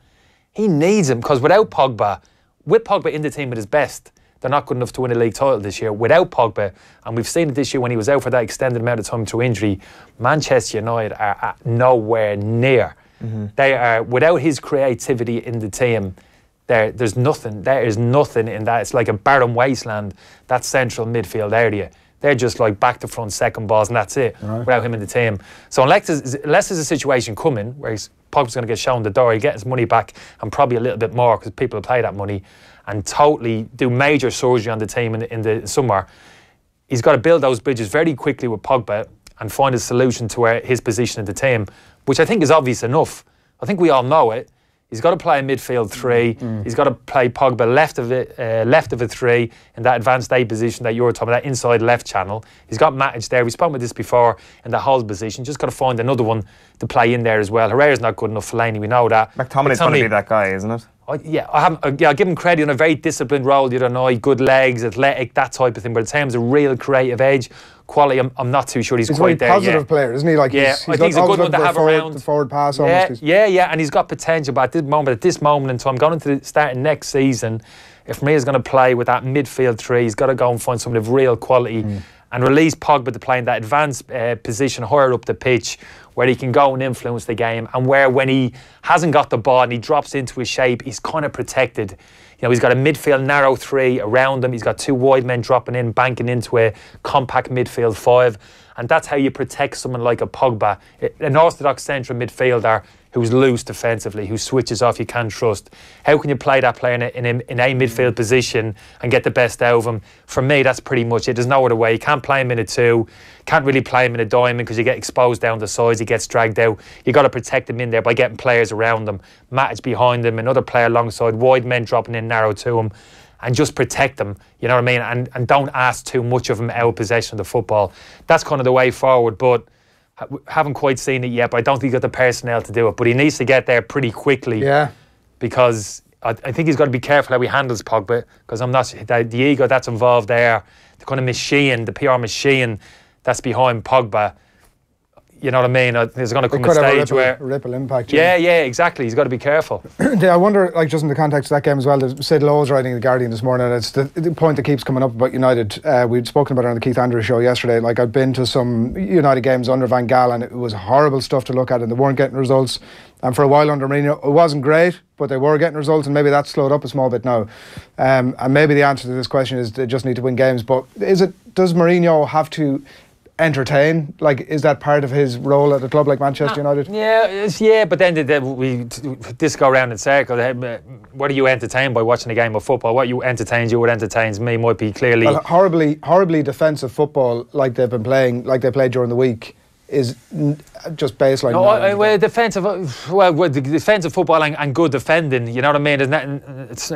He needs him, because without Pogba, with Pogba in the team at his best, they're not good enough to win a league title this year without Pogba. And we've seen it this year when he was out for that extended amount of time through injury. Manchester United are nowhere near. They are, without his creativity in the team, there's nothing. There is nothing in that. It's like a barren wasteland, that central midfield area. They're just like back to front second balls, and that's it, without him in the team. So unless there's a situation coming where Pogba's going to get shown the door, he'll get his money back and probably a little bit more because people will pay that money, and totally do major surgery on the team in the summer. He's got to build those bridges very quickly with Pogba and find a solution to his position in the team, which I think is obvious enough. I think we all know it. He's got to play a midfield three. He's got to play Pogba left of a three in that advanced A position that you were talking about, that inside left channel. He's got Matty there. We've spoken about this before in the hold position. Just got to find another one to play in there as well. Herrera's not good enough. Fellaini, we know that. McTominay's going to be that guy, isn't it? I'll give him credit on a very disciplined role the other night. Good legs, athletic, that type of thing. But in terms of real creative edge, quality, I'm not too sure he's quite there yet. He's a positive player, isn't he? Like I think he's a good one to have around. The forward pass almost. Yeah, and he's got potential. But at this moment in time, going into the starting next season, if Maria's going to play with that midfield three, he's got to go and find someone of real quality and release Pogba to play in that advanced position higher up the pitch, where he can go and influence the game, and where when he hasn't got the ball and he drops into his shape, he's kind of protected. You know, he's got a midfield narrow three around him. He's got two wide men dropping in, banking into a compact midfield five. And that's how you protect someone like a Pogba, an orthodox central midfielder who's loose defensively, who switches off, you can't trust. How can you play that player in a midfield position and get the best out of him? For me, that's pretty much it. There's no other way. You can't play him in a two, can't really play him in a diamond because you get exposed down the sides, he gets dragged out. You got to protect him in there by getting players around him, Matty behind him, another player alongside, wide men dropping in narrow to him, and just protect them, you know what I mean? And don't ask too much of him out of possession of the football. That's kind of the way forward, but haven't quite seen it yet, but I don't think he's got the personnel to do it. But he needs to get there pretty quickly. Yeah. Because I think he's got to be careful how he handles Pogba, because I'm not the ego that's involved there, the kind of machine, the PR machine that's behind Pogba. You know what I mean? There's going to come a stage where ripple impact. Yeah, exactly. He's got to be careful. I wonder, like, just in the context of that game as well. Sid Lowe's writing in the Guardian this morning, and it's the point that keeps coming up about United. We'd spoken about it on the Keith Andrews show yesterday. Like, I'd been to some United games under Van Gaal, and it was horrible stuff to look at, and they weren't getting results. And for a while under Mourinho, it wasn't great, but they were getting results, and maybe that's slowed up a small bit now. And maybe the answer to this question is they just need to win games. But does Mourinho have to entertain? Like, is that part of his role at a club like Manchester United? Yeah, but then this go round in circle. What are you entertained by watching a game of football? What entertains you, what entertains me might be clearly... Well, horribly defensive football like they've been playing, like they played during the week, is just baseline. The defensive football and good defending, you know what I mean? It's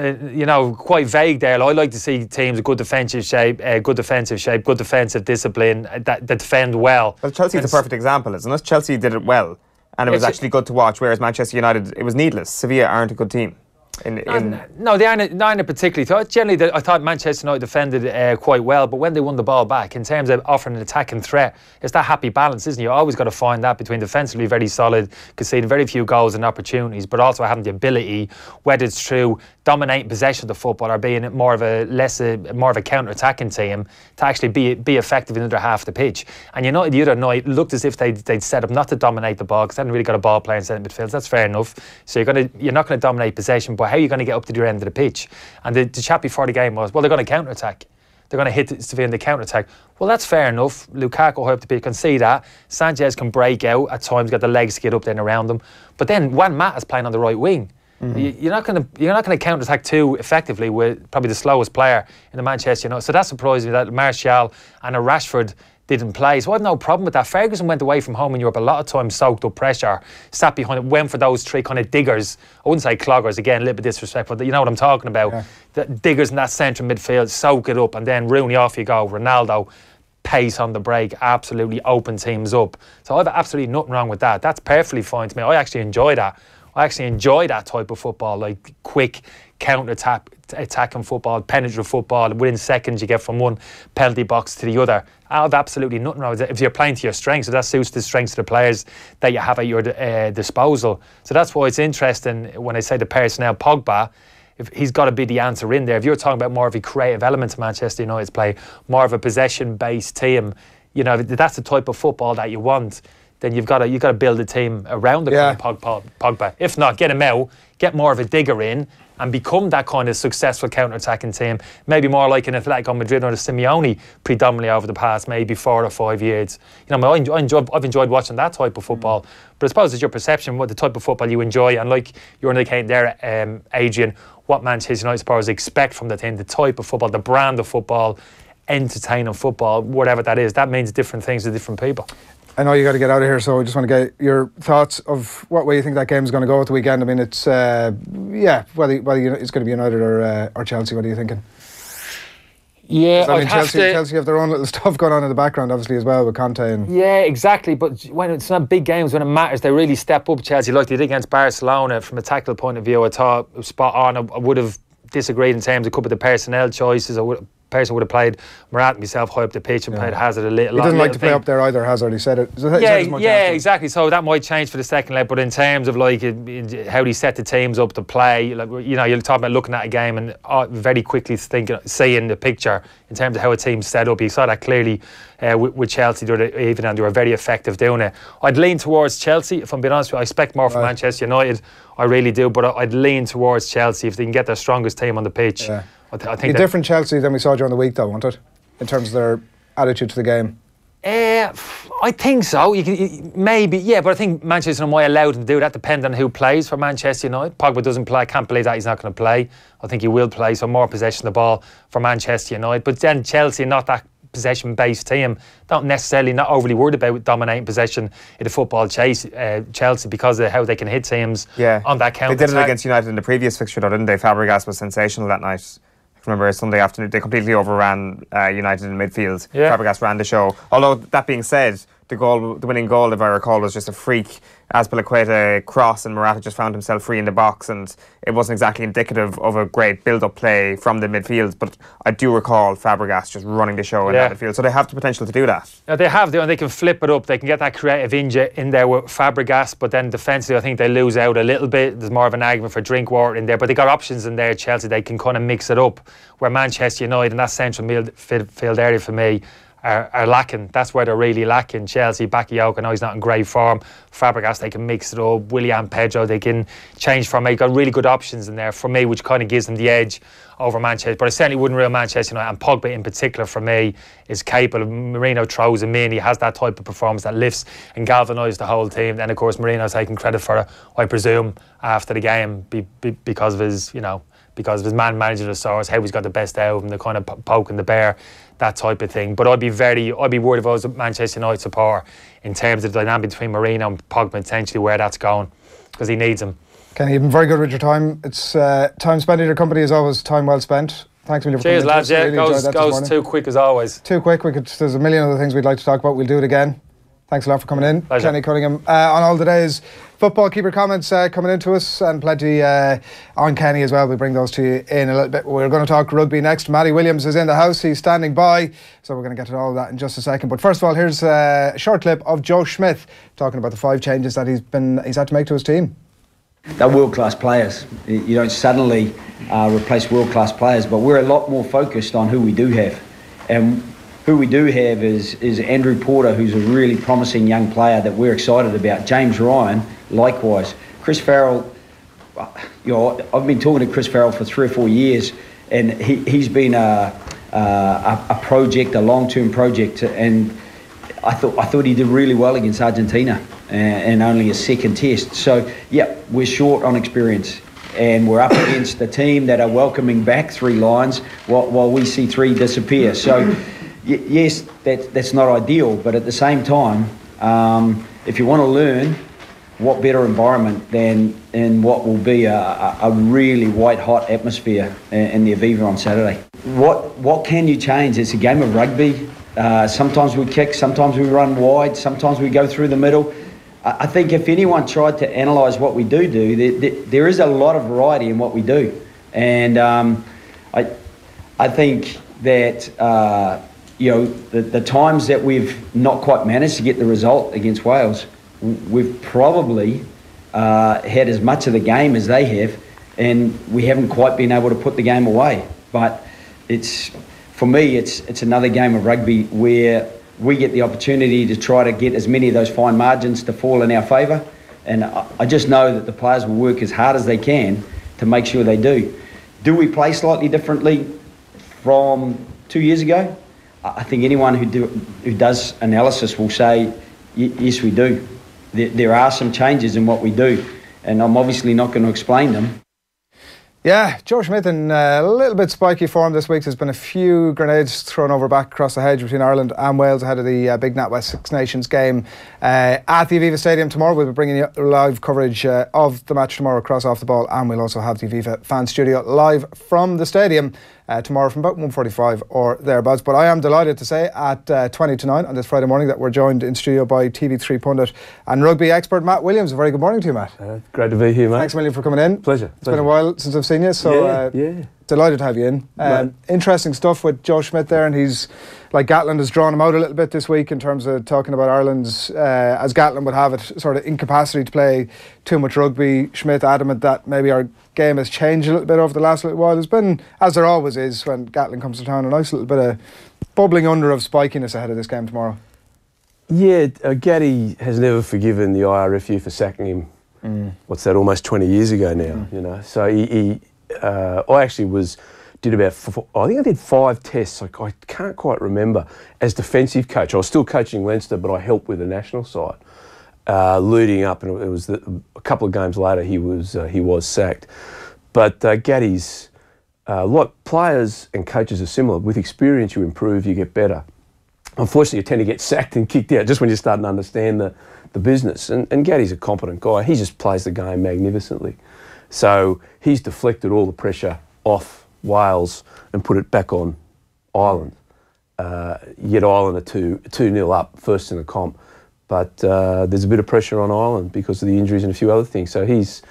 quite vague there. I like to see teams with good defensive shape, good defensive discipline that defend well. Well, Chelsea's a perfect example, isn't it? Chelsea did it well, and it was actually good to watch, whereas Manchester United, it was needless. Sevilla aren't a good team. No, they aren't particularly. Generally, I thought Manchester United defended quite well, but when they won the ball back, in terms of offering an attacking threat, it's that happy balance, isn't it? You always got to find that between defensively very solid, conceding very few goals and opportunities, but also having the ability, whether it's through dominating possession of the football or being more of a counter-attacking team, to actually be effective in the other half of the pitch. And United the other night looked as if they'd set up not to dominate the ball, because they hadn't really got a ball player in centre midfield. That's fair enough. So you're not going to dominate possession, but how are you going to get up to the end of the pitch? And the chat before the game was, well, they're going to counter-attack. They're going to hit Sevilla in the counter-attack. Well, that's fair enough. Lukaku high up the pitch can see that. Sanchez can break out at times, got the legs to get up there and around them. But then Juan Mata's playing on the right wing. You're not going to counter-attack too effectively with probably the slowest player in the Manchester United. So that surprised me that Martial and a Rashford didn't play. So I have no problem with that. Ferguson went away from home in Europe a lot of times, soaked up pressure, sat behind it, went for those three kind of diggers. I wouldn't say cloggers, again, a little bit disrespectful, but you know what I'm talking about. Yeah. The diggers in that central midfield, soak it up, and then Rooney, off you go. Ronaldo, pace on the break, absolutely open teams up. So I've absolutely nothing wrong with that. That's perfectly fine to me. I actually enjoy that. I actually enjoy that type of football, like quick counter-attacking football, penetrative football. Within seconds you get from one penalty box to the other. I have absolutely nothing wrong with it if you're playing to your strengths. So that suits the strengths of the players that you have at your disposal. So that's why it's interesting when I say the personnel. Pogba, if he's got to be the answer in there. If you're talking about more of a creative element to Manchester United's play, more of a possession-based team, you know, if that's the type of football that you want, then you've got to build a team around the kind of Pogba. If not, get him out, get more of a digger in, and become that kind of successful counter-attacking team. Maybe more like an Atletico Madrid or a Simeone predominantly over the past maybe 4 or 5 years. You know, I've enjoyed watching that type of football. But I suppose it's your perception, what the type of football you enjoy, and like you're indicating there, Adrian, what Manchester United supporters expect from the team, the type of football, the brand of football, entertaining football, whatever that is. That means different things to different people. I know you got to get out of here, so I just want to get your thoughts of what way you think that game's going to go at the weekend. I mean, it's whether it's going to be United or Chelsea. What are you thinking? Yeah, I mean, Chelsea have their own little stuff going on in the background, obviously, as well with Conte. And yeah, exactly. But when it's not big games, when it matters, they really step up. Chelsea, like they did against Barcelona, from a tactical point of view, I thought it was spot on. I would have disagreed in terms of a couple of the personnel choices. Person would have played Murat himself high up the pitch and played Hazard a little. He doesn't like to play up there either, Hazard. He said it. Exactly. So that might change for the second leg. But in terms of like how he set the teams up to play, like, you know, you're talking about looking at a game and very quickly seeing the picture in terms of how a team's set up. You saw that clearly with Chelsea even, and they were very effective doing it. I'd lean towards Chelsea, if I'm being honest with you. I expect more from Manchester United. I really do, but I'd lean towards Chelsea if they can get their strongest team on the pitch. Yeah. I think a different Chelsea than we saw during the week, though, wasn't it? In terms of their attitude to the game. I think so. Maybe, yeah, but I think Manchester United might allow them to do that, depending on who plays for Manchester United. Pogba doesn't play. I can't believe that he's not going to play. I think he will play, so more possession of the ball for Manchester United. But then Chelsea, not that possession-based team, not overly worried about dominating possession in the football chase, Chelsea, because of how they can hit teams on that counter. They did it against United in the previous fixture, though, didn't they? Fabregas was sensational that night. Remember Sunday afternoon, they completely overran United in midfield. Fabregas ran the show. Although, that being said, the winning goal, if I recall, was just a freak Azpilicueta cross, and Morata just found himself free in the box, and it wasn't exactly indicative of a great build-up play from the midfield. But I do recall Fabregas just running the show in that midfield, so they have the potential to do that. They have, and they can flip it up. They can get that creative in there with Fabregas, but then defensively, I think they lose out a little bit. There's more of an argument for Drinkwater in there, but they got options in there. Chelsea, they can kind of mix it up. Where Manchester United in that central midfield area for me are lacking. That's where they're really lacking. Chelsea, Bakayoko, I know he's not in great form. Fabregas, they can mix it up. Willian, Pedro, they can change from. They've got really good options in there for me, which kind of gives them the edge over Manchester. But I certainly wouldn't rule Manchester United, and Pogba in particular for me is capable. Mourinho throws him in. He has that type of performance that lifts and galvanises the whole team. Then of course Mourinho's taking credit for it, I presume, after the game because of his, because of his man managing the stars, how he's got the best out of him, the kind of poking the bear, that type of thing. But I'd be worried if I was a Manchester United supporter in terms of the dynamic between Mourinho and Pogba, potentially where that's going, because he needs him. Kenny, you've been very good with your time. It's time spent in your company is always time well spent. Thanks a million for coming. Cheers, lads. Yeah, it goes too quick as always. Too quick. There's a million other things we'd like to talk about. We'll do it again. Thanks a lot for coming in. Pleasure. Kenny Cunningham on all today's football. Keep your comments coming into us, and plenty on Kenny as well. We'll bring those to you in a little bit. We're going to talk rugby next. Matty Williams is in the house. He's standing by, so we're going to get to all of that in just a second. But first of all, here's a short clip of Joe Schmidt talking about the 5 changes that he's had to make to his team. They're world-class players. You don't suddenly replace world-class players, but we're a lot more focused on who we do have. And who we do have is Andrew Porter, who's a really promising young player that we're excited about. James Ryan, likewise. Chris Farrell, I've been talking to Chris Farrell for 3 or 4 years, and he's been a project, a long-term project, and I thought he did really well against Argentina, and only a second test. So, yeah, we're short on experience, and we're up against a team that are welcoming back 3 Lions while we see 3 disappear. So, yes, that's not ideal, but at the same time, if you want to learn, what better environment than in what will be a really white-hot atmosphere in the Aviva on Saturday. What can you change? It's a game of rugby. Sometimes we kick, sometimes we run wide, sometimes we go through the middle. I think if anyone tried to analyse what we do, there is a lot of variety in what we do. And I think that the times that we've not quite managed to get the result against Wales, we've probably had as much of the game as they have, and we haven't quite been able to put the game away. But for me, it's another game of rugby where we get the opportunity to try to get as many of those fine margins to fall in our favour. And I just know that the players will work as hard as they can to make sure they do. Do we play slightly differently from 2 years ago? I think anyone who does analysis will say, yes, we do. There are some changes in what we do, and I'm obviously not going to explain them. Yeah, Joe Schmidt in a little bit spiky form this week. There's been a few grenades thrown over back across the hedge between Ireland and Wales ahead of the Big NatWest Six Nations game at the Aviva Stadium tomorrow. We'll be bringing you live coverage of the match tomorrow across Off the Ball, and we'll also have the Aviva fan studio live from the stadium tomorrow from about 1:45 or thereabouts. But I am delighted to say at 20 to 9 on this Friday morning that we're joined in studio by TV3 pundit and rugby expert Matt Williams. A very good morning to you, Matt. Great to be here, mate. Thanks a million for coming in. Pleasure. It's been a while since I've seen you, so delighted to have you in. Interesting stuff with Joe Schmidt there, and he's, like Gatland has drawn him out a little bit this week in terms of talking about Ireland's, as Gatland would have it, sort of incapacity to play too much rugby. Schmidt adamant that maybe our game has changed a little bit over the last little while. There's been, as there always is when Gatland comes to town, a nice little bit of bubbling under of spikiness ahead of this game tomorrow. Yeah, Gatty has never forgiven the IRFU for sacking him. What's that? Almost 20 years ago now. You know, so I actually did about I think I did 5 tests. I can't quite remember as defensive coach. I was still coaching Leinster, but I helped with the national side leading up, and it was a couple of games later he was sacked. But Gatty's like players and coaches are similar. With experience, you improve, you get better. Unfortunately, you tend to get sacked and kicked out just when you're starting to understand the business. And Gatty's a competent guy. He just plays the game magnificently. So he's deflected all the pressure off Wales and put it back on Ireland. Yet Ireland are 2-0 up, first in the comp. But there's a bit of pressure on Ireland because of the injuries and a few other things. So he's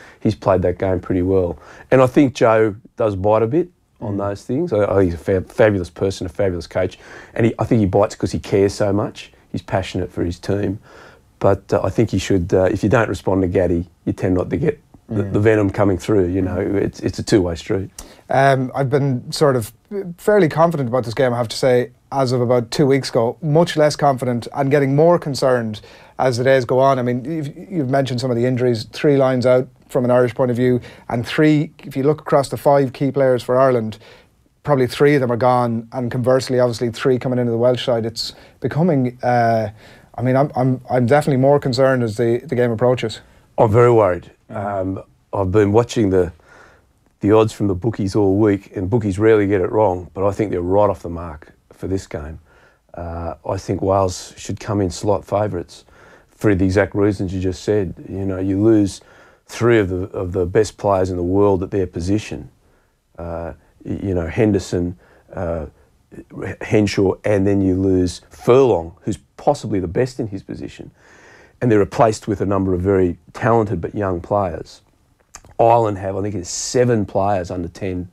played that game pretty well. And I think Joe does bite a bit on those things. He's a fabulous person, a fabulous coach. And I think he bites because he cares so much. He's passionate for his team. But I think you should, if you don't respond to Gatty, you tend not to get the venom coming through. You know, it's a two-way street. I've been sort of fairly confident about this game, I have to say, as of about 2 weeks ago. Much less confident and getting more concerned as the days go on. I mean, you've mentioned some of the injuries, 3 lines out from an Irish point of view, and 3, if you look across the 5 key players for Ireland, probably 3 of them are gone, and conversely, obviously 3 coming into the Welsh side. It's becoming, I mean, I'm definitely more concerned as the game approaches. I'm very worried. I've been watching the odds from the bookies all week, and bookies rarely get it wrong, but I think they're right off the mark for this game. I think Wales should come in slot favourites for the exact reasons you just said. You know, you lose 3 of the best players in the world at their position. You know, Henderson, Henshaw, and then you lose Furlong, who's possibly the best in his position. And they're replaced with a number of very talented but young players. Ireland have, I think it's 7 players under 10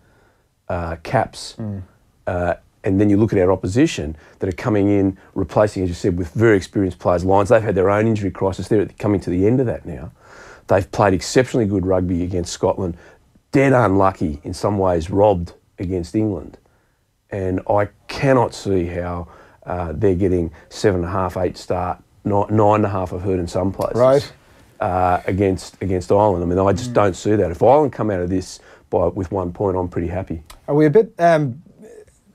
caps. And then you look at our opposition that are coming in, replacing, as you said, with very experienced players' lines. They've had their own injury crisis. They're coming to the end of that now. They've played exceptionally good rugby against Scotland, dead unlucky, in some ways robbed against England. And I cannot see how they're getting 7.5, 8 start, 9.5 I've heard in some places. Right. Against Ireland. I mean, I just don't see that. If Ireland come out of this with 1 point, I'm pretty happy. Are we a bit,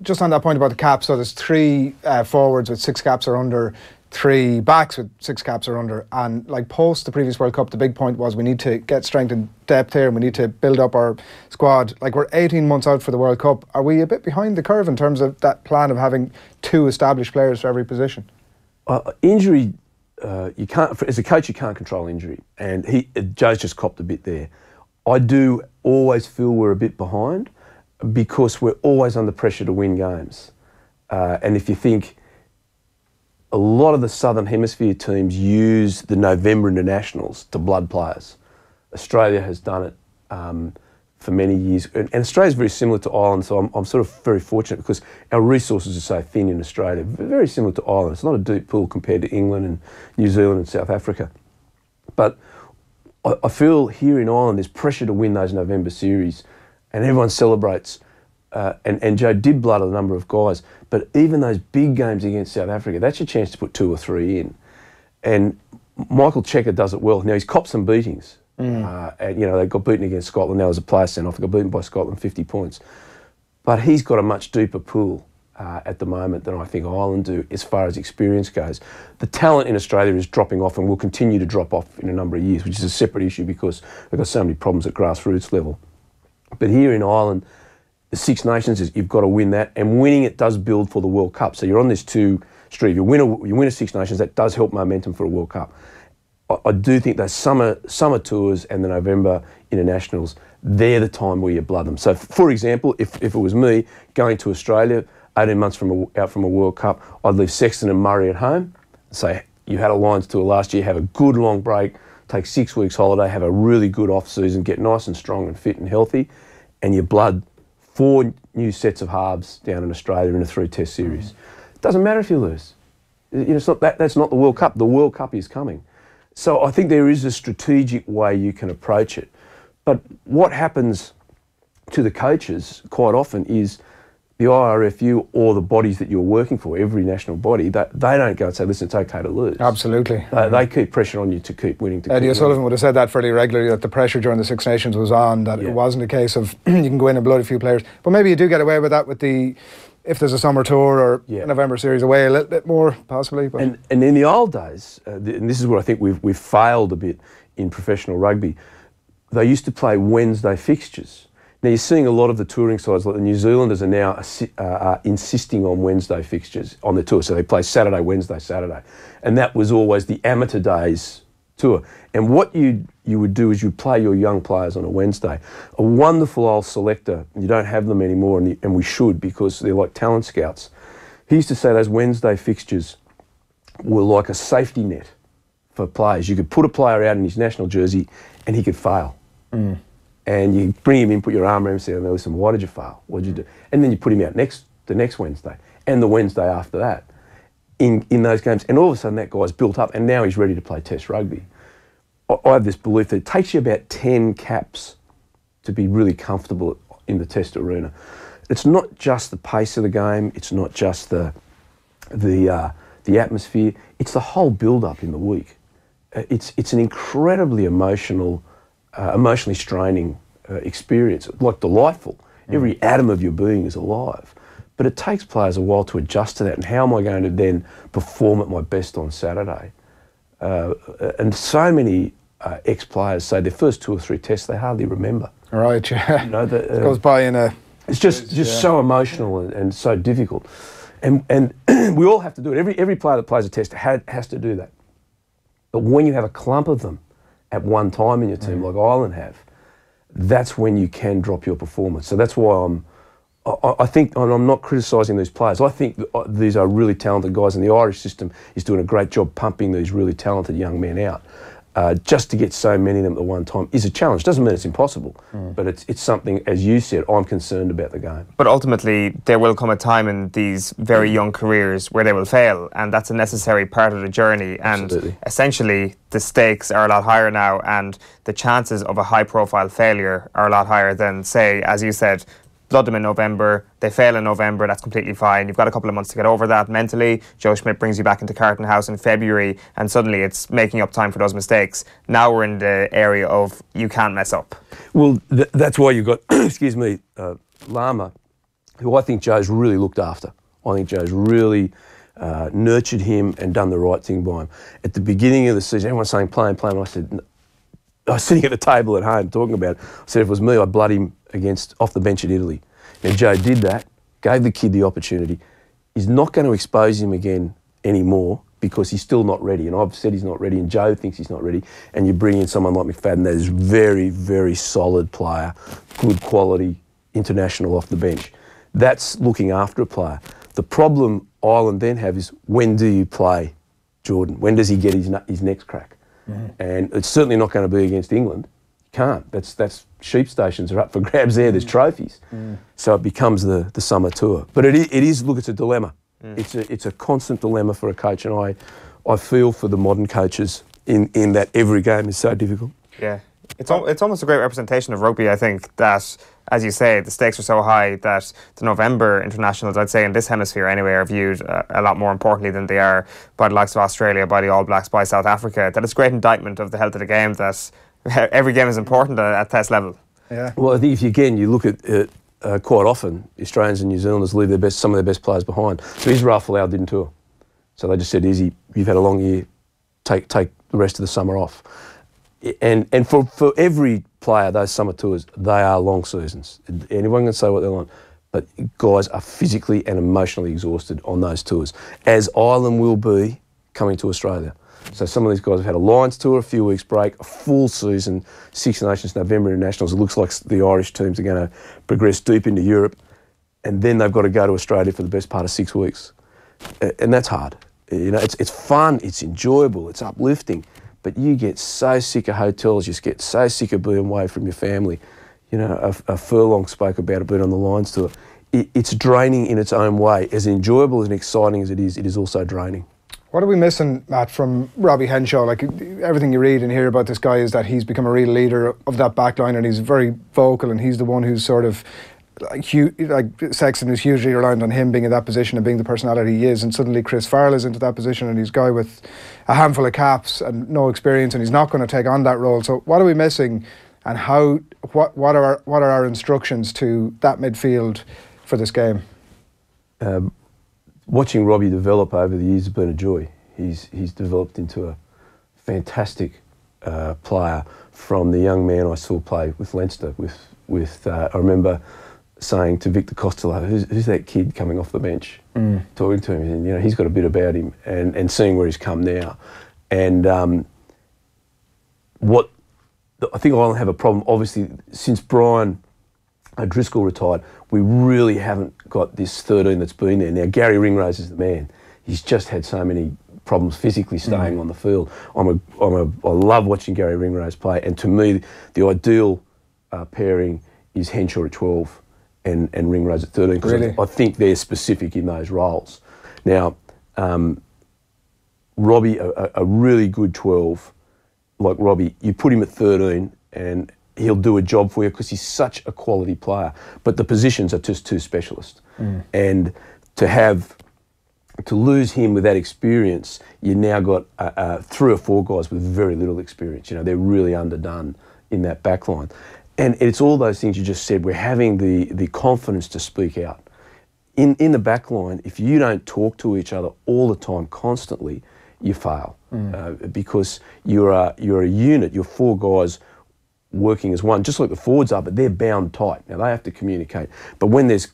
just on that point about the caps, so there's 3 forwards with 6 caps or under, 3 backs with 6 caps or under, and like post the previous World Cup, the big point was we need to get strength and depth here, and we need to build up our squad. Like, we're 18 months out for the World Cup. Are we a bit behind the curve in terms of that plan of having 2 established players for every position? Injury... you can't, as a coach, you can't control injury, and Joe's just copped a bit there. I do always feel we're a bit behind because we're always under pressure to win games. And if you think, a lot of the Southern Hemisphere teams use the November internationals to blood players. Australia has done it for many years, and Australia's very similar to Ireland, so I'm sort of very fortunate because our resources are so thin in Australia, very similar to Ireland. It's not a deep pool compared to England and New Zealand and South Africa. But I feel here in Ireland there's pressure to win those November series, and everyone celebrates. And Joe did blood a number of guys, but even those big games against South Africa, that's your chance to put 2 or 3 in. And Michael Cheika does it well. Now, he's copped some beatings. And, you know, they got beaten against Scotland. There was a player sent off. They got beaten by Scotland 50 points. But he's got a much deeper pool at the moment than I think Ireland do as far as experience goes. The talent in Australia is dropping off and will continue to drop off in a number of years, which is a separate issue because we've got so many problems at grassroots level. But here in Ireland, the Six Nations, you've got to win that, and winning it does build for the World Cup. So you're on this 2 streak. You win a Six Nations, that does help momentum for a World Cup. I do think those summer tours and the November internationals, they're the time where you blood them. So, for example, if it was me going to Australia 18 months out from a World Cup, I'd leave Sexton and Murray at home and say, you had a Lions tour last year, have a good long break, take 6 weeks holiday, have a really good off-season, get nice and strong and fit and healthy, and you blood 4 new sets of halves down in Australia in a 3-test series. It doesn't matter if you lose. You know, it's not that's not the World Cup. The World Cup is coming. So I think there is a strategic way you can approach it. But what happens to the coaches quite often is the IRFU or the bodies that you're working for, every national body, they don't go and say, listen, it's okay to lose. Absolutely. They keep pressure on you to keep winning. Eddie O'Sullivan would have said that fairly regularly, that the pressure during the Six Nations was on, that it wasn't a case of you can go in and blood a few players. But maybe you do get away with that with if there's a summer tour or a November series away a little bit more, possibly. But. And in the old days, and this is where I think we've failed a bit in professional rugby, they used to play Wednesday fixtures. Now, you're seeing a lot of the touring sides, like the New Zealanders are now insisting on Wednesday fixtures on the tour. So they play Saturday, Wednesday, Saturday. And that was always the amateur days tour. And what you would do is you play your young players on a Wednesday. A wonderful old selector, you don't have them anymore, and we should because they're like talent scouts. He used to say those Wednesday fixtures were like a safety net for players. You could put a player out in his national jersey and he could fail. And you bring him in, put your arm around him and say, oh, listen, why did you fail? What did you do? And then you put him out the next Wednesday and the Wednesday after that in those games. And all of a sudden that guy's built up and now he's ready to play Test rugby. I have this belief that it takes you about 10 caps to be really comfortable in the Test arena. It's not just the pace of the game. It's not just the atmosphere. It's the whole build-up in the week. It's an incredibly emotionally straining experience, like delightful. Every atom of your being is alive. But it takes players a while to adjust to that. And how am I going to then perform at my best on Saturday? And so many ex-players say their first 2 or 3 tests they hardly remember. Right, yeah. You know, it goes by in a... It's just so emotional and so difficult. And we all have to do it. Every player that plays a test has to do that. But when you have a clump of them at one time in your team, like Ireland have, that's when you can drop your performance. So that's why I think, and I'm not criticising these players, I think these are really talented guys, and the Irish system is doing a great job pumping these really talented young men out. Just to get so many of them at one time is a challenge. Doesn't mean it's impossible, but it's something, as you said, I'm concerned about the game. But ultimately, there will come a time in these very young careers where they will fail, and that's a necessary part of the journey. And essentially, the stakes are a lot higher now, and the chances of a high-profile failure are a lot higher than, say, as you said, blood them in November, they fail in November, that's completely fine. You've got a couple of months to get over that mentally. Joe Schmidt brings you back into Carton House in February, and suddenly it's making up time for those mistakes. Now we're in the area of you can't mess up. Well, that's why you've got, excuse me, Lama, who I think Joe's really looked after. I think Joe's really nurtured him and done the right thing by him. At the beginning of the season, everyone's saying play him, and I said, I was sitting at the table at home talking about it. I said if it was me, I'd blood him off the bench at Italy. And Joe did that, gave the kid the opportunity. He's not going to expose him again anymore because he's still not ready. And I've said he's not ready, and Joe thinks he's not ready. And you bring in someone like McFadden that is very, very solid player, good quality, international off the bench. That's looking after a player. The problem Ireland then have is when do you play Jordan? When does he get his next crack? And it's certainly not going to be against England. You can't. That's sheep stations are up for grabs there. There's trophies. So it becomes the summer tour. But it is look, it's a dilemma. It's a constant dilemma for a coach, and I feel for the modern coaches in that every game is so difficult. Yeah. It's almost a great representation of rugby, I think, that, as you say, the stakes are so high that the November internationals, I'd say in this hemisphere anyway, are viewed a lot more importantly than they are by the likes of Australia, by the All Blacks, by South Africa. That it's a great indictment of the health of the game, that every game is important at test level. Yeah. Well, I think if you look at it, quite often, Australians and New Zealanders leave some of their best players behind. So Israel Folau didn't tour. So they just said, Izzy, you've had a long year, take the rest of the summer off. And for every player, those summer tours, they are long seasons. Anyone can say what they want, but guys are physically and emotionally exhausted on those tours, as Ireland will be coming to Australia. So some of these guys have had a Lions tour, a few weeks break, a full season, Six Nations, November Internationals. It looks like the Irish teams are going to progress deep into Europe, and then they've got to go to Australia for the best part of 6 weeks. And that's hard. You know, it's fun, it's enjoyable, it's uplifting. But you get so sick of hotels, you get so sick of being away from your family. You know, a Furlong spoke about it being on the Lions tour. It's draining in its own way. As enjoyable and exciting as it is also draining. What are we missing, Matt, from Robbie Henshaw? Like, everything you read and hear about this guy is that he's become a real leader of that back line, and he's very vocal, and he's the one who's sort of like Sexton is hugely reliant on him being in that position and being the personality he is, and suddenly Chris Farrell is into that position, and he's a guy with a handful of caps and no experience, and he's not going to take on that role. So what are we missing, and what are our instructions to that midfield for this game? Watching Robbie develop over the years has been a joy. He's developed into a fantastic player from the young man I saw play with Leinster. I remember saying to Victor Costello, who's that kid coming off the bench? Talking to him, and you know, he's got a bit about him, and seeing where he's come now. And what I think Ireland have a problem, obviously, since Brian Driscoll retired, we really haven't got this 13 that's been there. Now, Gary Ringrose is the man. He's just had so many problems physically staying on the field. I love watching Gary Ringrose play, and to me, the ideal pairing is Henshaw at 12 and Ringrose at 13, because really? I think they're specific in those roles. Now, Robbie, a really good 12, like Robbie, you put him at 13 and he'll do a job for you because he's such a quality player. But the positions are just too specialist. And to lose him with that experience, you now got 3 or 4 guys with very little experience. You know, they're really underdone in that back line. And it's all those things you just said. We're having the confidence to speak out. In the back line, if you don't talk to each other all the time, constantly, you fail. Because you're a unit, you're 4 guys working as one, just like the forwards are, but they're bound tight. Now, they have to communicate. But when there's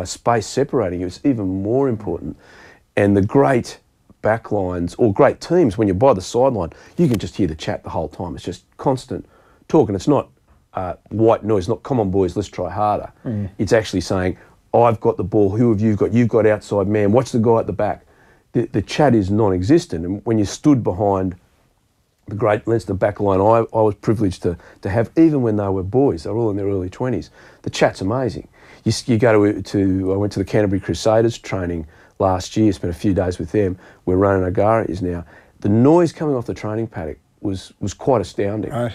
space separating you, it's even more important. And the great back lines, or great teams, when you're by the sideline, you can just hear the chat the whole time. It's just constant talk, and it's not white noise, not come on boys, let's try harder. It's actually saying, I've got the ball, who have you got? You've got outside man, watch the guy at the back. The chat is non-existent, and when you stood behind the great Leinster back line I was privileged to have, even when they were boys, they were all in their early 20s, the chat's amazing. You go I went to the Canterbury Crusaders training last year, spent a few days with them, where Ronan O'Gara is now. The noise coming off the training paddock was quite astounding. Right.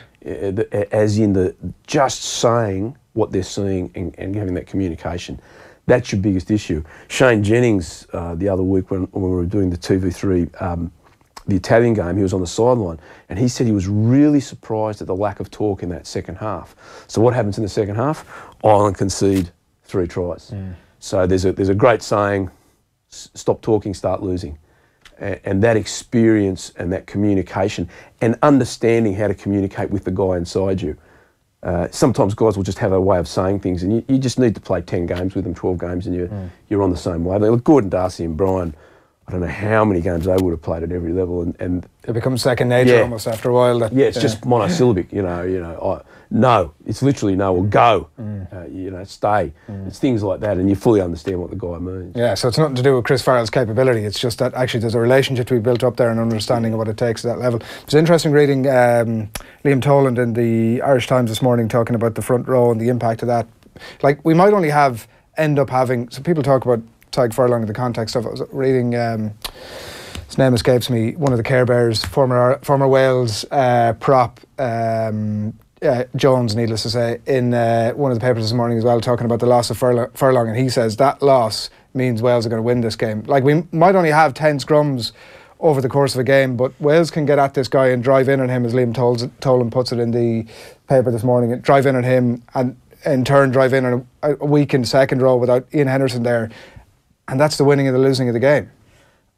As in the just saying what they're seeing and having that communication. That's your biggest issue. Shane Jennings, the other week when we were doing the 2v3, the Italian game, he was on the sideline, and he said he was really surprised at the lack of talk in that second half. So what happens in the second half? Ireland concede 3 tries. So there's a great saying, stop talking, start losing. And that experience and that communication and understanding how to communicate with the guy inside you. Sometimes guys will just have a way of saying things, and you just need to play 10 games with them, 12 games, and you're on the same way. Look, Gordon Darcy and Brian, I don't know how many games they would have played at every level, and it becomes second nature almost after a while. It's just monosyllabic. No, it's literally no or go. Stay. It's things like that, and you fully understand what the guy means. Yeah, so it's nothing to do with Chris Farrell's capability. It's just that actually there's a relationship to be built up there and understanding of what it takes at that level. It's interesting reading Liam Toland in the Irish Times this morning talking about the front row and the impact of that. Like, we might only end up having. So people talk about Tadhg Furlong in the context of, I was reading his name escapes me, one of the Care Bears, former Wales prop, Jones, needless to say, in one of the papers this morning as well, talking about the loss of Furlong, and he says that loss means Wales are going to win this game. Like, we might only have 10 scrums over the course of a game, but Wales can get at this guy and drive in on him, as Liam Tolan puts it in the paper this morning, drive in on him and in turn drive in on a weakened second row without Ian Henderson there, and that's the winning and the losing of the game.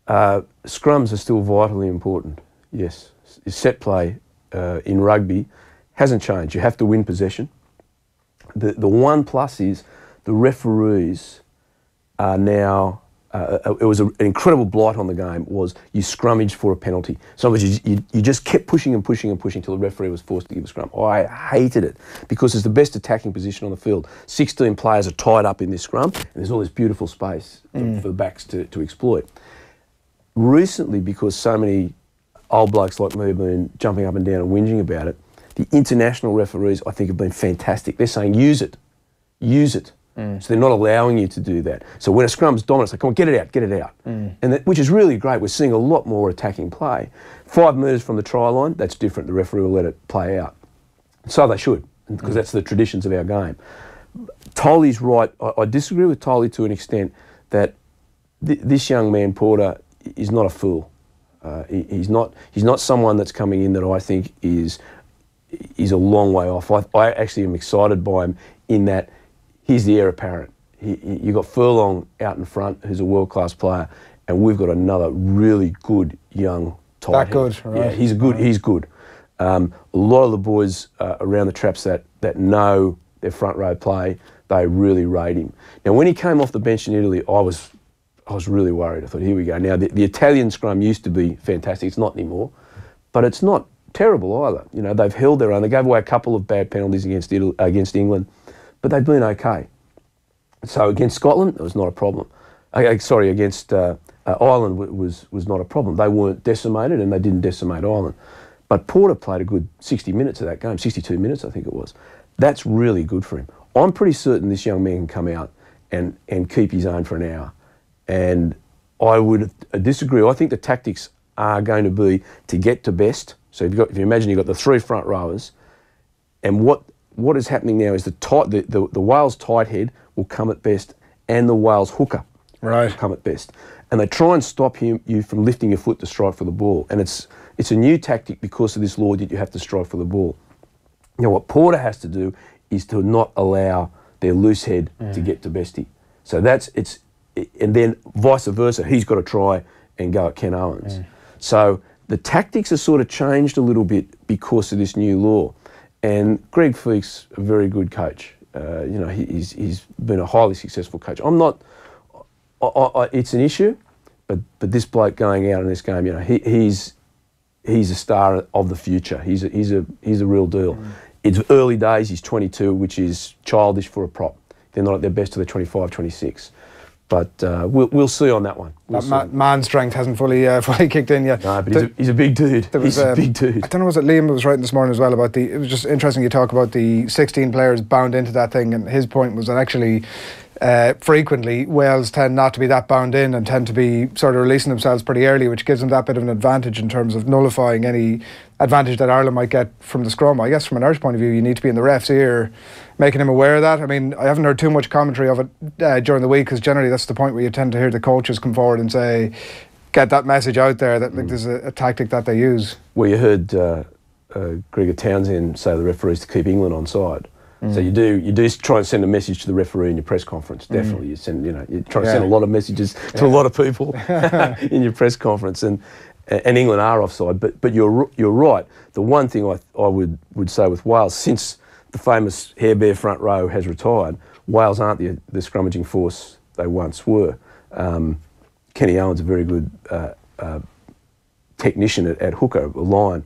Scrums are still vitally important, yes. Set play in rugby hasn't changed. You have to win possession. The one plus is the referees are now, it was an incredible blight on the game, was you scrummaged for a penalty. So you just kept pushing and pushing and pushing until the referee was forced to give a scrum. I hated it because it's the best attacking position on the field. 16 players are tied up in this scrum and there's all this beautiful space for the backs to exploit. Recently, because so many old blokes like me have been jumping up and down and whinging about it, the international referees, I think, have been fantastic. They're saying, use it. Use it. So they're not allowing you to do that. So when a scrum's dominant, it's like, come on, get it out, get it out. And which is really great. We're seeing a lot more attacking play. 5 metres from the try line, that's different. The referee will let it play out. So they should, because that's the traditions of our game. Tolly's right. I disagree with Tolly to an extent that this young man, Porter, is not a fool. He's not someone that's coming in that I think is a long way off. I actually am excited by him in that he's the heir apparent. You've got Furlong out in front, who's a world-class player, and we've got another really good young tight That head. good, right. Yeah, he's good. He's good. A lot of the boys around the traps that know their front row play, they really rate him. Now, when he came off the bench in Italy, I was really worried. I thought, here we go. Now, the Italian scrum used to be fantastic. It's not anymore, but it's not terrible either. You know, they've held their own. They gave away a couple of bad penalties against England, but they've been okay. So against Scotland, it was not a problem. Sorry, against Ireland was not a problem. They weren't decimated, and they didn't decimate Ireland. But Porter played a good 60 minutes of that game, 62 minutes I think it was. That's really good for him. I'm pretty certain this young man can come out and keep his own for an hour. And I would disagree. I think the tactics are going to be to get to best. So if you imagine you've got the 3 front rowers, and what is happening now is the Wales tight head will come at best, and the Wales hooker will come at best. And they try and stop you from lifting your foot to strike for the ball. And it's a new tactic because of this law that you have to strike for the ball. Now, what Porter has to do is to not allow their loose head to get to bestie. So and then vice versa, he's got to try and go at Ken Owens. So the tactics are sort of changed a little bit because of this new law. And Greg Feek's a very good coach. He's been a highly successful coach. It's an issue, but this bloke going out in this game, he's a star of the future. He's a real deal. It's early days. He's 22, which is childish for a prop. They're not at their best till they're 25, 26. But we'll see on that one. Man strength hasn't fully kicked in yet. No, but he's a big dude. He's a big dude. I don't know, was it Liam was writing this morning as well about it was just interesting you talk about the 16 players bound into that thing, and his point was that actually frequently Wales tend not to be that bound in and tend to be sort of releasing themselves pretty early, which gives them that bit of an advantage in terms of nullifying any advantage that Ireland might get from the scrum. I guess from an Irish point of view, you need to be in the ref's ear, making him aware of that. I mean, I haven't heard too much commentary of it during the week, because generally that's the point where you tend to hear the coaches come forward and say, get that message out there that there's a tactic that they use. Well, you heard Gregor Townsend say to the referees to keep England on side. So you do try and send a message to the referee in your press conference. Definitely, you try to send a lot of messages to a lot of people in your press conference, and England are offside. But you're right. The one thing I would say with Wales, since the famous Hair Bear front row has retired, Wales aren't the scrummaging force they once were. Kenny Owen's a very good technician at hooker, line.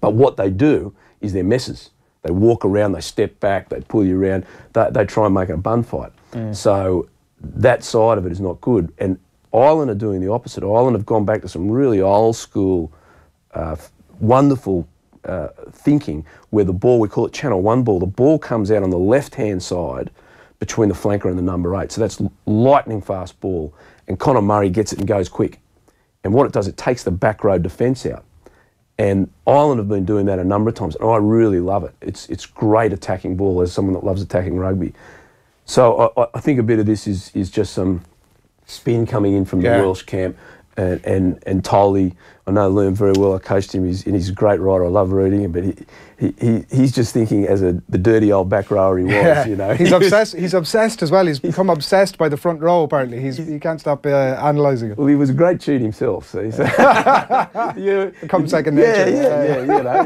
But what they do is they're messes. They walk around, they step back, they pull you around, they try and make it a bun fight. So that side of it is not good. And Ireland are doing the opposite. Ireland have gone back to some really old school, wonderful thinking where the ball, we call it channel 1 ball, the ball comes out on the left-hand side between the flanker and the number 8. So that's lightning fast ball. And Conor Murray gets it and goes quick. And what it does, it takes the back row defence out. And Ireland have been doing that a number of times, and I really love it. It's great attacking ball as someone that loves attacking rugby. So I think a bit of this is just some spin coming in from the Welsh camp. And Tolley, I know Liam very well. I coached him. He's a great writer. I love reading him, but he's just thinking as the dirty old back rower he was. You know, he's obsessed. He's obsessed as well. He's become obsessed by the front row. Apparently, he can't stop analysing it. Well, he was a great cheat himself. So become second nature. Yeah. You know,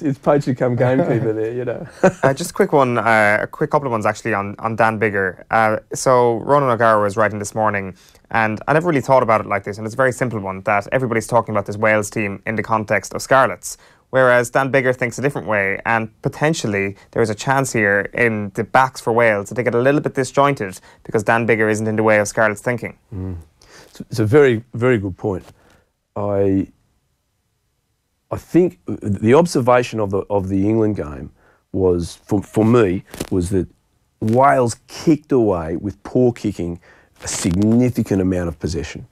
it's poacher come gamekeeper there. You know. Just a quick one, a quick couple of ones actually on Dan Biggar. So Ronan O'Gara was writing this morning. And I never really thought about it like this, and it's a very simple one, that everybody's talking about this Wales team in the context of Scarlets, whereas Dan Biggar thinks a different way, and potentially there is a chance here in the backs for Wales that they get a little bit disjointed because Dan Biggar isn't in the way of Scarlets thinking. It's a very, very good point. I think the observation of the England game was, for me, was that Wales kicked away with poor kicking a significant amount of possession.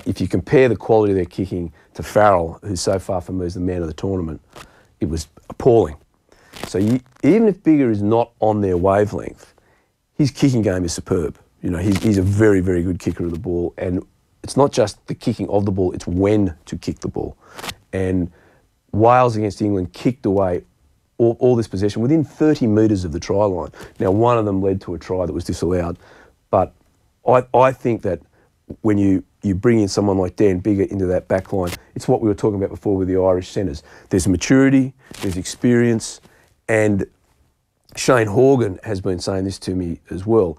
If you compare the quality of their kicking to Farrell, who so far for me is the man of the tournament, it was appalling. So even if Biggar is not on their wavelength, his kicking game is superb. You know, he's a very, very good kicker of the ball, and it's not just the kicking of the ball, it's when to kick the ball. And Wales against England kicked away all this possession within 30 metres of the try line. Now, one of them led to a try that was disallowed, but I think that when you bring in someone like Dan Biggar into that back line, it's what we were talking about before with the Irish centres. There's maturity, there's experience, and Shane Horgan has been saying this to me as well.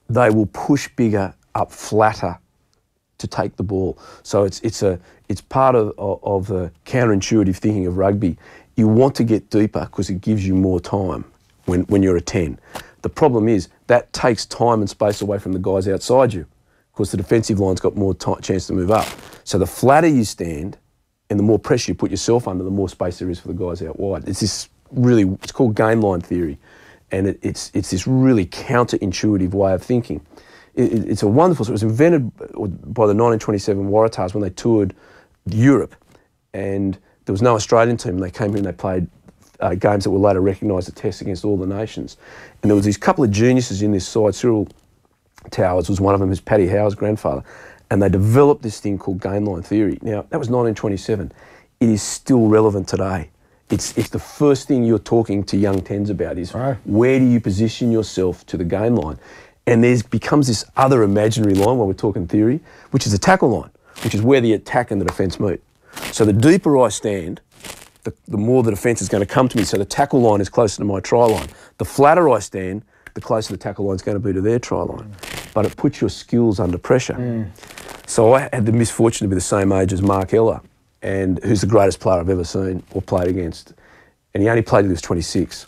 They will push Biggar up flatter to take the ball. So it's part of the counterintuitive thinking of rugby. You want to get deeper because it gives you more time when you're a 10. The problem is that takes time and space away from the guys outside you because the defensive line's got more chance to move up. So the flatter you stand and the more pressure you put yourself under, the more space there is for the guys out wide. It's called game line theory, and it's this really counterintuitive way of thinking. It's a wonderful, it was invented by the 1927 Waratahs when they toured Europe, and there was no Australian team. They came here and they played games that were later recognised as tests against all the nations. And there was these couple of geniuses in this side. Cyril Towers was one of them, who's Paddy Howe's grandfather. And they developed this thing called game line theory. Now, that was 1927. It is still relevant today. It's the first thing you're talking to young 10s about is where do you position yourself to the game line? And there becomes this other imaginary line while we're talking theory, which is the tackle line, which is where the attack and the defence meet. So the deeper I stand, the more the defence is going to come to me. So the tackle line is closer to my try line. The flatter I stand, the closer the tackle line is going to be to their try line. But it puts your skills under pressure. So I had the misfortune to be the same age as Mark Ella, and who's the greatest player I've ever seen or played against. And he only played till he was 26.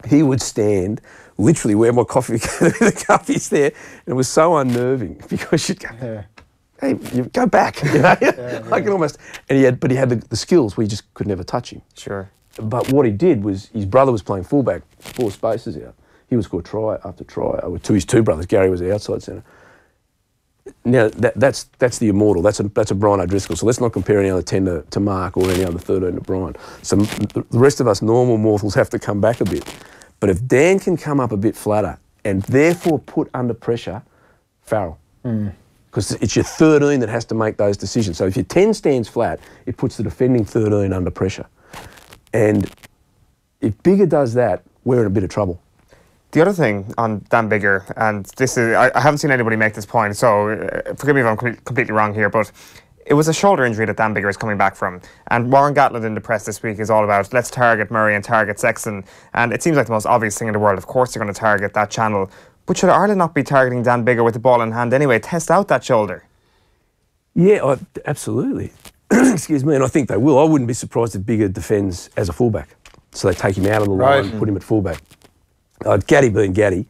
He would stand literally where my the cup is there, and it was so unnerving because you'd go, hey, you go back. You know? I can almost. And he had the skills where you just could never touch him. Sure. But what he did was his brother was playing fullback, 4 spaces out. He would score try after try to his 2 brothers. Gary was the outside centre. Now that's the immortal. That's a Brian O'Driscoll. So let's not compare any other 10 to Mark or any other 13 to Brian. So the rest of us normal mortals have to come back a bit. But if Dan can come up a bit flatter and therefore put under pressure, Farrell. Because it's your 13 that has to make those decisions. So if your 10 stands flat, it puts the defending 13 under pressure. And if Biggar does that, we're in a bit of trouble. The other thing on Dan Biggar, and this is, I haven't seen anybody make this point, so forgive me if I'm completely wrong here, but it was a shoulder injury that Dan Biggar is coming back from. And Warren Gatland in the press this week is all about, let's target Murray and target Sexton. And it seems like the most obvious thing in the world. Of course they're going to target that channel. But should Ireland not be targeting Dan Biggar with the ball in hand anyway? Test out that shoulder. Yeah, absolutely. Excuse me, and I think they will. I wouldn't be surprised if Biggar defends as a fullback. So they take him out of the line and put him at fullback. Gaddy being Gaddy,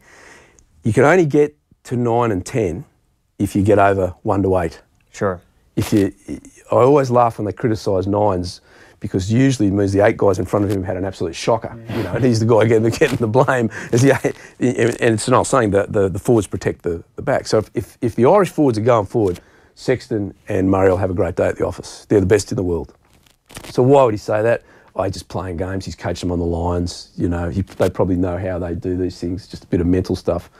you can only get to 9 and 10 if you get over 1 to 8. Sure. I always laugh when they criticise 9s because usually it means the 8 guys in front of him had an absolute shocker. You know, and he's the guy getting the blame. And it's not saying that the forwards protect the back. So if the Irish forwards are going forward, Sexton and Murray will have a great day at the office. They're the best in the world. So why would he say that? He's just playing games. He's coached them on the lines. You know, they probably know how they do these things. Just a bit of mental stuff.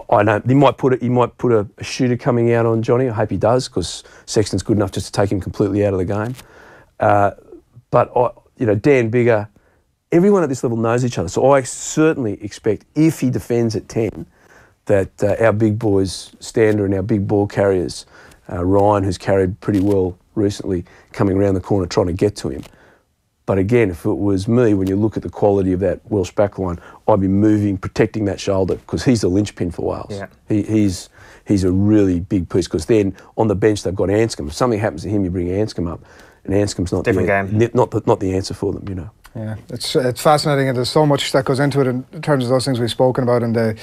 I know he might put a shooter coming out on Johnny. I hope he does, because Sexton's good enough just to take him completely out of the game. But Dan Bigger, everyone at this level knows each other. So I certainly expect, if he defends at 10, that our big boys, Stander, and our big ball carriers, Ryan, who's carried pretty well recently, coming around the corner trying to get to him. But again, if it was me, when you look at the quality of that Welsh backline, I'd be moving, protecting that shoulder, because he's the linchpin for Wales. Yeah. He's a really big piece, because then on the bench they've got Anscombe. If something happens to him, you bring Anscombe up, and Anscombe's not the answer for them, you know. Yeah, it's fascinating, and there's so much that goes into it in terms of those things we've spoken about. And the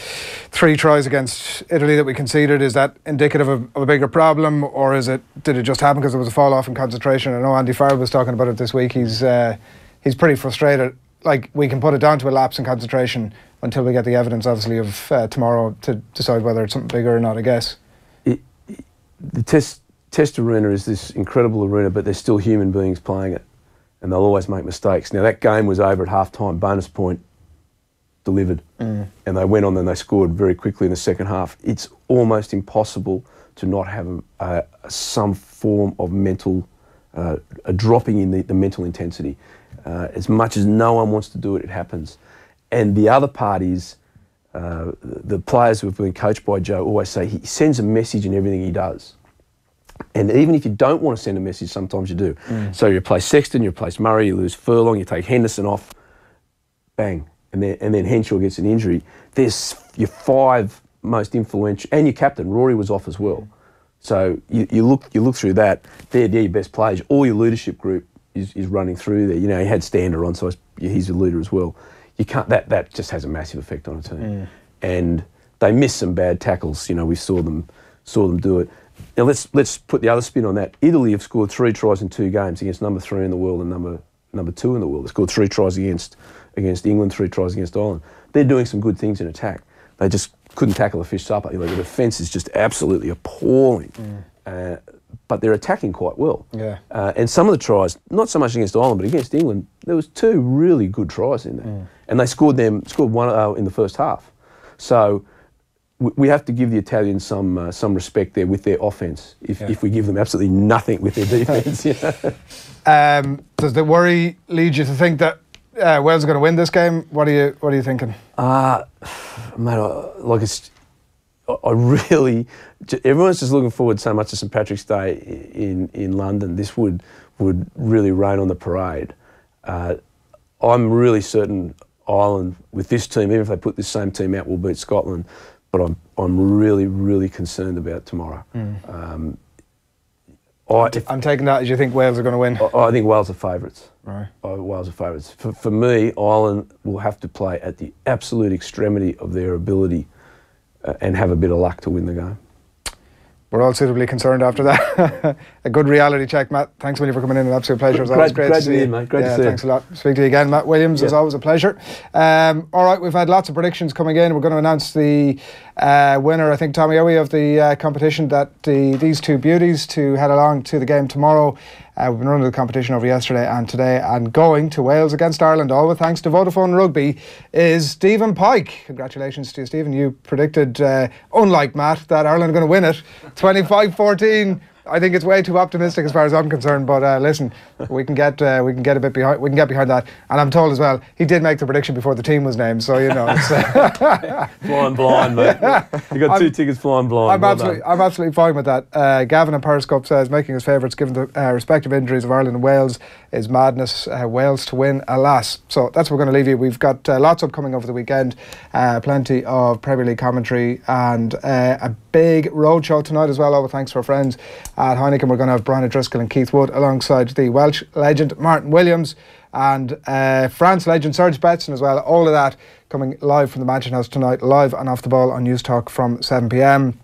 3 tries against Italy that we conceded, is that indicative of a bigger problem, or did it just happen because there was a fall off in concentration? I know Andy Farrell was talking about it this week. He's pretty frustrated. Like, we can put it down to a lapse in concentration until we get the evidence, obviously, of tomorrow to decide whether it's something bigger or not, I guess. The test arena is this incredible arena, but there's still human beings playing it, and they'll always make mistakes. Now, that game was over at half-time, bonus point delivered, and they went on and they scored very quickly in the second half. It's almost impossible to not have some form of mental, a dropping in the mental intensity. As much as no one wants to do it, it happens. And the other part is, the players who have been coached by Joe always say he sends a message in everything he does. And even if you don't want to send a message, sometimes you do. So you replace Sexton, you replace Murray, you lose Furlong, you take Henderson off, bang, and then Henshaw gets an injury. There's your 5 most influential, and your captain, Rory, was off as well. So you look through that, they're your best players. All your leadership group is running through there. You know, he had Stander on, so he's a leader as well. You can't. That just has a massive effect on a team. And they missed some bad tackles. You know, we saw them do it. Now let's put the other spin on that. Italy have scored 3 tries in 2 games against number 3 in the world and number 2 in the world. They scored 3 tries against England, 3 tries against Ireland. They're doing some good things in attack. They just couldn't tackle a fish supper. The defence is just absolutely appalling. But they're attacking quite well. Yeah. And some of the tries, not so much against Ireland, but against England, there was 2 really good tries in there, and they scored one in the first half. So we have to give the Italians some respect there with their offence. If we give them absolutely nothing with their defence. Does the worry lead you to think that Wales are going to win this game? What are you thinking? Mate, I really, everyone's just looking forward so much to St Patrick's Day in London. This would really rain on the parade. I'm really certain Ireland, with this team, even if they put this same team out, will beat Scotland. But I'm really, really concerned about tomorrow. I'm taking that as you think Wales are going to win. I think Wales are favourites. Right. Wales are favourites. For me, Ireland will have to play at the absolute extremity of their ability and have a bit of luck to win the game. We're all suitably concerned after that. A good reality check, Matt. Thanks a million for coming in. An absolute pleasure. It was always great to see you, mate. Great to see you. Thanks a lot. Speak to you again, Matt Williams. It's always a pleasure. All right, we've had lots of predictions coming in. We're going to announce the winner, I think, Tommy Owie, of the competition, that these 2 beauties to head along to the game tomorrow. We've been running the competition over yesterday and today, and going to Wales against Ireland, all with thanks to Vodafone Rugby, is Stephen Pike. Congratulations to you, Stephen. You predicted, unlike Matt, that Ireland are going to win it 25-14. I think it's way too optimistic as far as I'm concerned, but listen, we can get a bit behind. We can get behind that. And I'm told as well, he did make the prediction before the team was named, so you know. It's flying blind, mate. You got 2 tickets flying blind. I'm absolutely fine with that. Gavin in Periscope says making his favourites given the respective injuries of Ireland and Wales is madness. Wales to win, alas. So that's what we're going to leave you. We've got lots upcoming over the weekend, plenty of Premier League commentary, and a big roadshow tonight as well. All with thanks to our friends at Heineken. We're going to have Brian O'Driscoll and Keith Wood alongside the Welsh legend Martin Williams and France legend Serge Betson as well. All of that coming live from the Mansion House tonight, live and off the ball on News Talk from 7 p.m.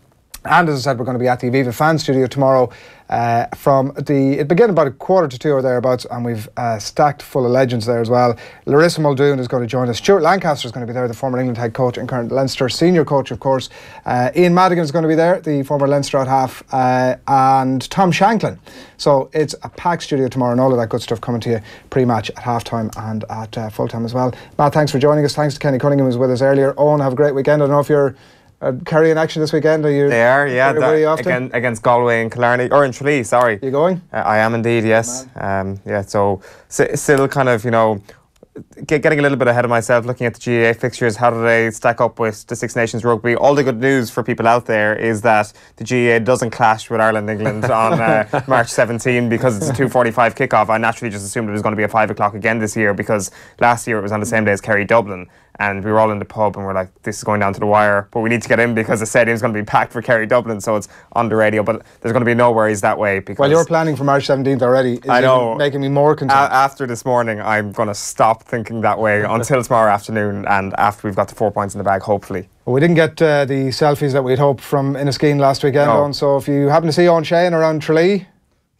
And as I said, we're going to be at the Aviva Fan Studio tomorrow it began about 1:45 or thereabouts, and we've stacked full of legends there as well. Larissa Muldoon is going to join us. Stuart Lancaster is going to be there, the former England head coach and current Leinster senior coach, of course. Ian Madigan is going to be there, the former Leinster out half, and Tom Shanklin. So it's a packed studio tomorrow, and all of that good stuff coming to you pre-match at half-time and at full-time as well. Matt, thanks for joining us. Thanks to Kenny Cunningham, who was with us earlier. Owen, have a great weekend. I don't know if you're Kerry in action this weekend. Are you? They are, yeah. Where are you off to? Against Galway and Killarney, or in Tralee, sorry. You going? I am indeed, yes. Yeah, so still kind of, getting a little bit ahead of myself, looking at the GAA fixtures. How do they stack up with the Six Nations rugby? All the good news for people out there is that the GAA doesn't clash with Ireland-England on March 17 because it's a 2:45 kickoff. I naturally just assumed it was going to be at 5 o'clock again this year, because last year it was on the same day as Kerry-Dublin. And we were all in the pub and we're like, this is going down to the wire, but we need to get in because the stadium's going to be packed for Kerry-Dublin, so it's on the radio. But there's going to be no worries that way. Because well, you're planning for March 17th already. I know. Making me more concerned. After this morning, I'm going to stop thinking that way until tomorrow afternoon, and after we've got the 4 points in the bag, hopefully. Well, we didn't get the selfies that we'd hoped from Inniskeen last weekend, No. Owen, so if you happen to see Owen Shane around Tralee,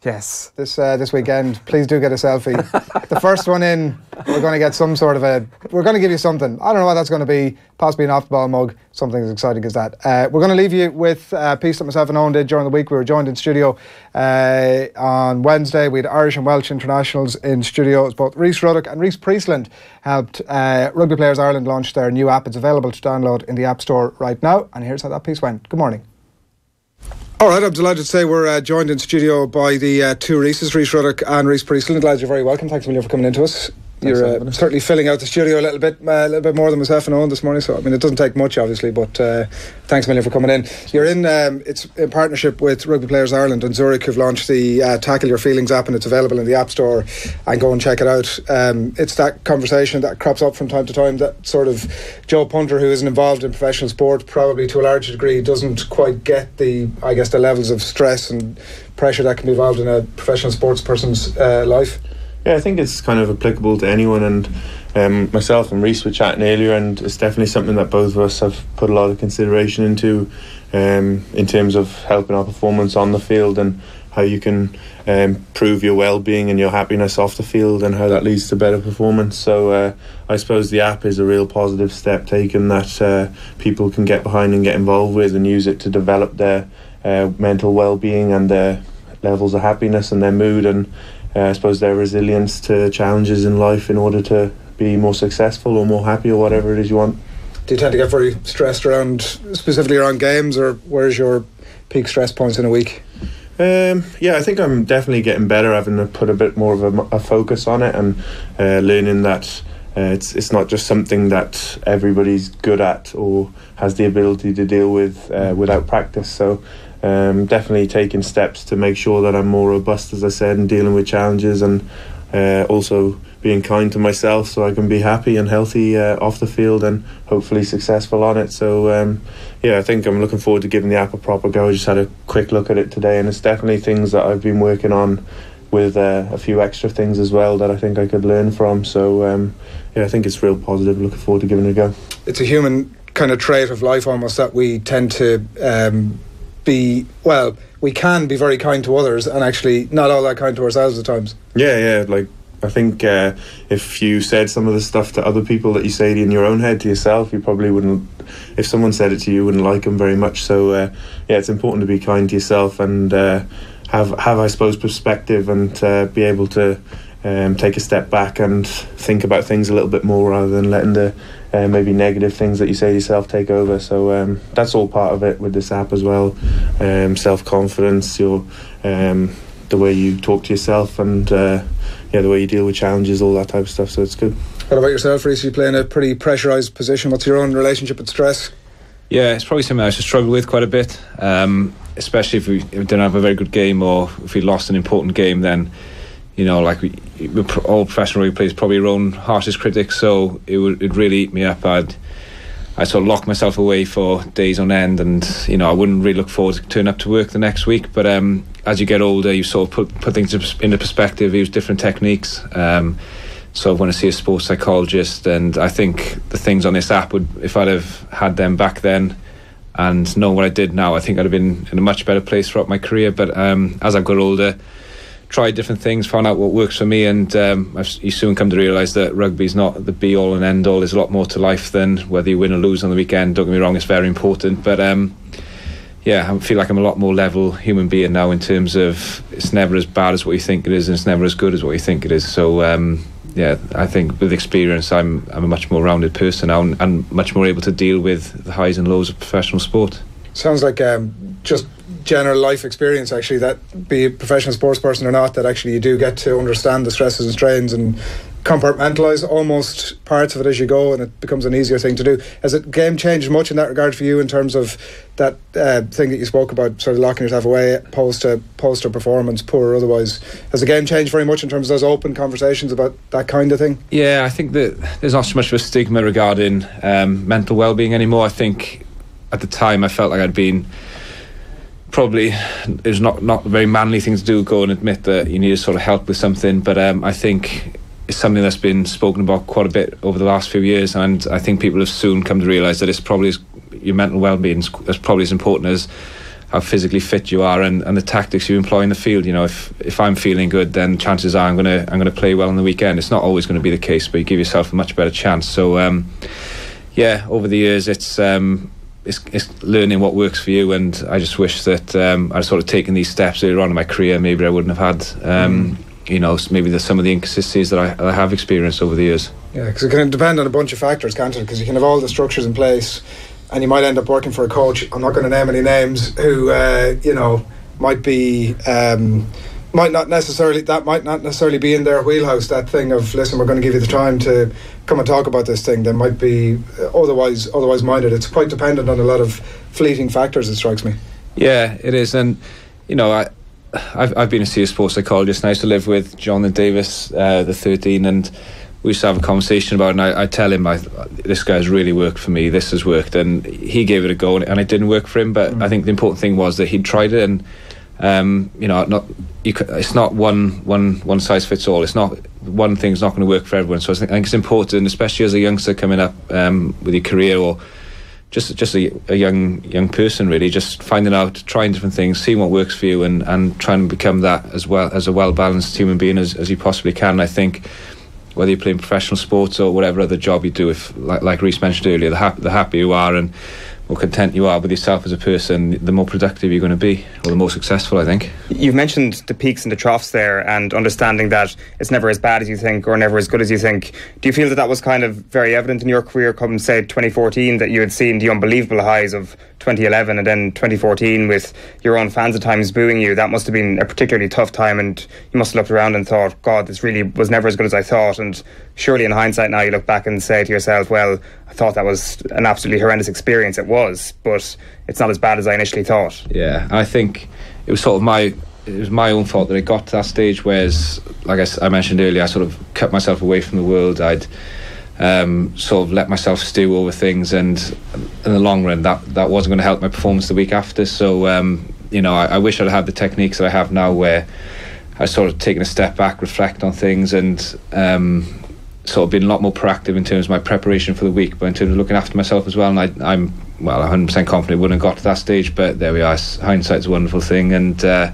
yes, this weekend, please do get a selfie. The first one in, we're going to get some sort of we're going to give you something. I don't know what that's going to be, possibly an off-the-ball mug, something as exciting as that. We're going to leave you with a piece that myself and Owen did during the week. We were joined in studio on Wednesday. We had Irish and Welsh internationals in studio. It was both Rhys Ruddock and Rhys Priestland helped Rugby Players Ireland launch their new app. It's available to download in the App Store right now, and here's how that piece went. Good morning. All right, I'm delighted to say we're joined in studio by the two Rhyses, Rhys Ruddock and Rhys Priestland. Lads, you're very welcome. Thanks a million for coming into us. You're certainly filling out the studio a little bit more than myself and Owen this morning. So I mean, it doesn't take much, obviously, but thanks a million for coming in. You're in. It's in partnership with Rugby Players Ireland and Zurich, who've launched the Tackle Your Feelings app, and it's available in the App Store. And go and check it out. It's that conversation that crops up from time to time. That sort of Joe Punter, who isn't involved in professional sport, probably to a large degree doesn't quite get the levels of stress and pressure that can be involved in a professional sports person's life. Yeah, I think it's kind of applicable to anyone, and myself and Rhys were chatting earlier, and it's definitely something that both of us have put a lot of consideration into in terms of helping our performance on the field, and how you can improve your well-being and your happiness off the field, and how that leads to better performance. So I suppose the app is a real positive step taken that people can get behind and get involved with, and use it to develop their mental well-being and their levels of happiness and their mood, and I suppose their resilience to challenges in life in order to be more successful or more happy or whatever it is you want. Do you tend to get very stressed specifically around games, or where's your peak stress points in a week? Yeah, I think I'm definitely getting better, having to put a bit more of a focus on it, and learning that it's not just something that everybody's good at or has the ability to deal with without practice. So definitely taking steps to make sure that I'm more robust, as I said, and dealing with challenges, and also being kind to myself so I can be happy and healthy off the field and hopefully successful on it. So yeah, I think I'm looking forward to giving the app a proper go. I just had a quick look at it today, and it's definitely things that I've been working on, with a few extra things as well that I think I could learn from. So yeah, I think it's real positive. Looking forward to giving it a go. It's a human kind of trait of life almost, that we tend to we can be very kind to others and actually not all that kind to ourselves at times. Yeah, like I think if you said some of the stuff to other people that you say in your own head to yourself, you probably wouldn't, if someone said it to you, wouldn't like them very much. So yeah, it's important to be kind to yourself and have I suppose perspective, and be able to take a step back and think about things a little bit more, rather than letting the maybe negative things that you say to yourself take over. So that's all part of it with this app as well. Self-confidence, your the way you talk to yourself, and yeah, the way you deal with challenges, all that type of stuff. So it's good. What about yourself, Rhys? You play in a pretty pressurised position. What's your own relationship with stress? Yeah, it's probably something I used to struggle with quite a bit, especially if we didn't have a very good game, or if we lost an important game. Then, you know, like all professional rugby players, probably our own harshest critics. So it'd really eat me up. I'd sort of lock myself away for days on end, and you know, I wouldn't really look forward to turning up to work the next week. But as you get older, you sort of put things into perspective, use different techniques. So I want to see a sports psychologist, and I think the things on this app would, if I'd have had them back then, and knowing what I did now, I think I'd have been in a much better place throughout my career. But as I've got older, tried different things, found out what works for me, and you soon come to realise that rugby's not the be-all and end-all. There's a lot more to life than whether you win or lose on the weekend. Don't get me wrong, it's very important, but I feel like I'm a lot more level human being now, in terms of it's never as bad as what you think it is, and it's never as good as what you think it is. So I think with experience, I'm a much more rounded person now, and much more able to deal with the highs and lows of professional sport. Sounds like just general life experience, actually, that be a professional sports person or not, that actually you do get to understand the stresses and strains and compartmentalise almost parts of it as you go, and it becomes an easier thing to do. Has the game changed much in that regard for you, in terms of that thing that you spoke about, sort of locking yourself away post to performance, poor or otherwise? Has the game changed very much in terms of those open conversations about that kind of thing? Yeah, I think that there's not so much of a stigma regarding mental well-being anymore. I think at the time I felt like I'd been probably, it's not a very manly thing to do, go and admit that you need to sort of help with something, but I think it's something that's been spoken about quite a bit over the last few years, and I think people have soon come to realise that it's probably your mental well-being is probably as important as how physically fit you are and the tactics you employ in the field. You know, if I'm feeling good, then chances are I'm gonna play well on the weekend. It's not always going to be the case, but you give yourself a much better chance. So over the years, it's learning what works for you, and I just wish that I'd sort of taken these steps earlier on in my career. Maybe I wouldn't have had maybe there's some of the inconsistencies that I have experienced over the years. Yeah, because it can depend on a bunch of factors, can't it? Because you can have all the structures in place, and you might end up working for a coach, I'm not going to name any names, who might be might not necessarily be in their wheelhouse, that thing of, listen, we're going to give you the time to come and talk about this thing. They might be otherwise minded. It's quite dependent on a lot of fleeting factors, it strikes me. Yeah, it is. And I've been a serious sports psychologist, and I used to live with John and Davis, the 13, and we used to have a conversation about it, and I tell him, this guy's really worked for me, this has worked, and he gave it a go, and it didn't work for him, but I think the important thing was that he'd tried it, and it's not one size fits all. It's not, one thing's not going to work for everyone. So I think it's important, especially as a youngster coming up with your career, or just a young person, really, just finding out, trying different things, seeing what works for you, and trying to become that as well as a well-balanced human being as you possibly can. And I think whether you're playing professional sports or whatever other job you do, if like Rhys mentioned earlier, the happier you are and more content you are with yourself as a person, the more productive you're going to be, or the more successful, I think. You've mentioned the peaks and the troughs there, and understanding that it's never as bad as you think or never as good as you think. Do you feel that was kind of very evident in your career, come say 2014, that you had seen the unbelievable highs of 2011 and then 2014 with your own fans at times booing you? That must have been a particularly tough time, and you must have looked around and thought, God, this really was never as good as I thought. And surely in hindsight now you look back and say to yourself, well, I thought that was an absolutely horrendous experience. It was, but it's not as bad as I initially thought. Yeah, I think it was sort of my own fault that it got to that stage, whereas, like I mentioned earlier, I sort of cut myself away from the world. I'd sort of let myself stew over things, and in the long run that wasn't going to help my performance the week after. So I wish I'd had the techniques that I have now, where I sort of taken a step back, reflect on things, and sort of been a lot more proactive in terms of my preparation for the week, but in terms of looking after myself as well. And I'm 100% confident it wouldn't have got to that stage, but there we are. Hindsight's a wonderful thing, and there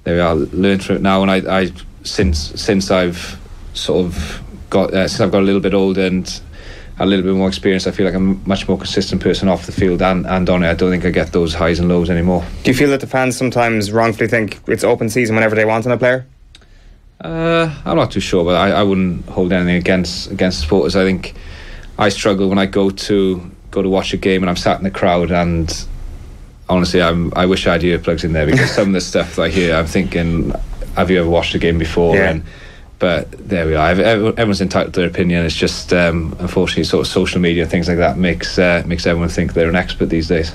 we are, learned from it now. And I since I've sort of got since I've got a little bit older and a little bit more experience, I feel like I'm a much more consistent person off the field and on it. I don't think I get those highs and lows anymore. Do you feel that the fans sometimes wrongfully think it's open season whenever they want on a player? I'm not too sure, but I wouldn't hold anything against supporters. I think I struggle when I go to watch a game and I'm sat in the crowd, and honestly I wish I had earplugs in there, because some of the stuff that I hear, I'm thinking, have you ever watched a game before? Yeah. But there we are. Everyone's entitled to their opinion. It's just unfortunately sort of social media and things like that makes everyone think they're an expert these days.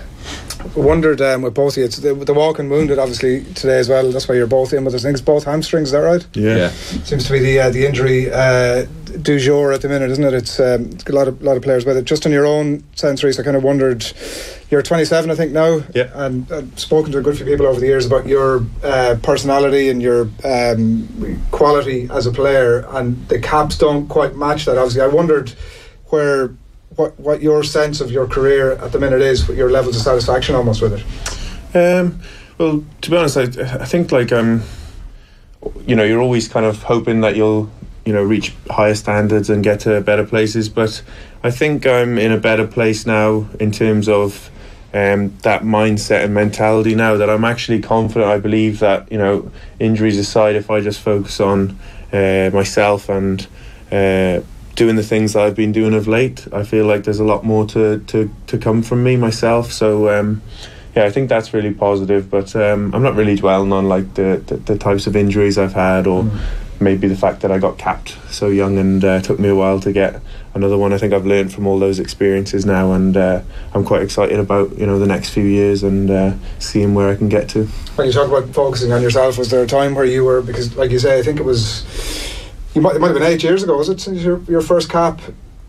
I wondered with both of you, it's the walking wounded obviously today as well. That's why you're both in with us. I think it's both hamstrings, is that right? Yeah. Seems to be the injury du jour at the minute, isn't it? It's a lot of players with it. Just in your own sense, Rhys, I kind of wondered, you're 27 I think now, yeah, and I've spoken to a good few people over the years about your personality and your quality as a player, and the caps don't quite match that. Obviously I wondered what your sense of your career at the minute is, what your levels of satisfaction almost with it. Well, to be honest, I think like you're always kind of hoping that you'll reach higher standards and get to better places, but I think I'm in a better place now in terms of that mindset and mentality now, that I'm actually confident. I believe that injuries aside, if I just focus on myself and doing the things that I've been doing of late, I feel like there's a lot more to come from me myself. So I think that's really positive, but I'm not really dwelling on like the types of injuries I've had, or maybe the fact that I got capped so young and took me a while to get another one. I think I've learned from all those experiences now, and I'm quite excited about the next few years and seeing where I can get to. When you talk about focusing on yourself, was there a time where you were, because like you say, I think it might have been 8 years ago, was it, since your first cap?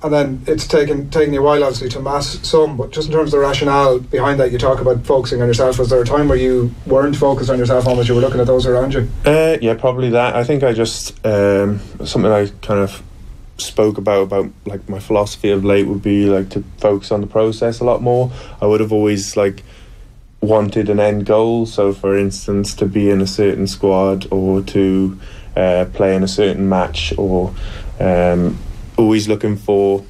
And then it's taken you a while, obviously, to amass some, but just in terms of the rationale behind that, you talk about focusing on yourself. Was there a time where you weren't focused on yourself, almost you were looking at those around you? Yeah, probably that. I think I just something I kind of spoke about like my philosophy of late would be like to focus on the process a lot more. I would have always like wanted an end goal, so for instance to be in a certain squad or to play in a certain match, or always looking for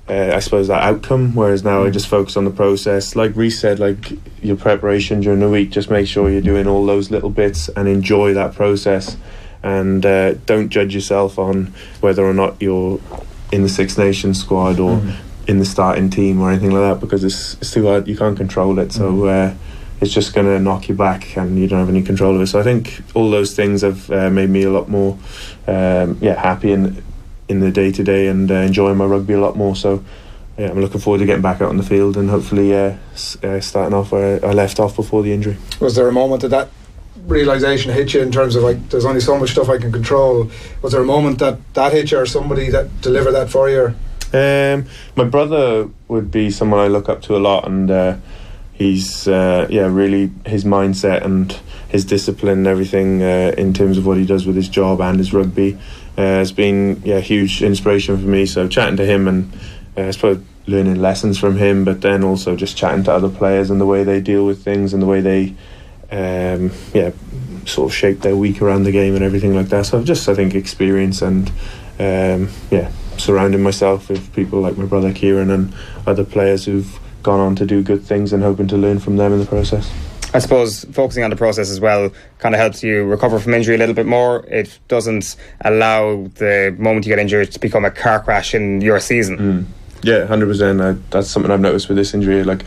I suppose that outcome, whereas now I just focus on the process. Like Rhys said, like your preparation during the week, just make sure you're doing all those little bits and enjoy that process, and don't judge yourself on whether or not you're in the Six Nations squad or in the starting team or anything like that, because it's too hard, you can't control it. So it's just going to knock you back and you don't have any control of it. So I think all those things have made me a lot more happy in the day-to-day and enjoying my rugby a lot more. So I'm looking forward to getting back out on the field and hopefully starting off where I left off before the injury. Was there a moment that realisation hit you in terms of like, there's only so much stuff I can control? Was there a moment that hit you, or somebody that delivered that for you? My brother would be someone I look up to a lot, and he's really, his mindset and his discipline and everything in terms of what he does with his job and his rugby has been huge inspiration for me. So chatting to him and I suppose learning lessons from him, but then also just chatting to other players and the way they deal with things and the way they sort of shape their week around the game and everything like that. So I've just, I think, experience and surrounding myself with people like my brother Kieran and other players who've gone on to do good things and hoping to learn from them in the process. I suppose focusing on the process as well kind of helps you recover from injury a little bit more. It doesn't allow the moment you get injured to become a car crash in your season. Yeah, 100%. That's something I've noticed with this injury. Like,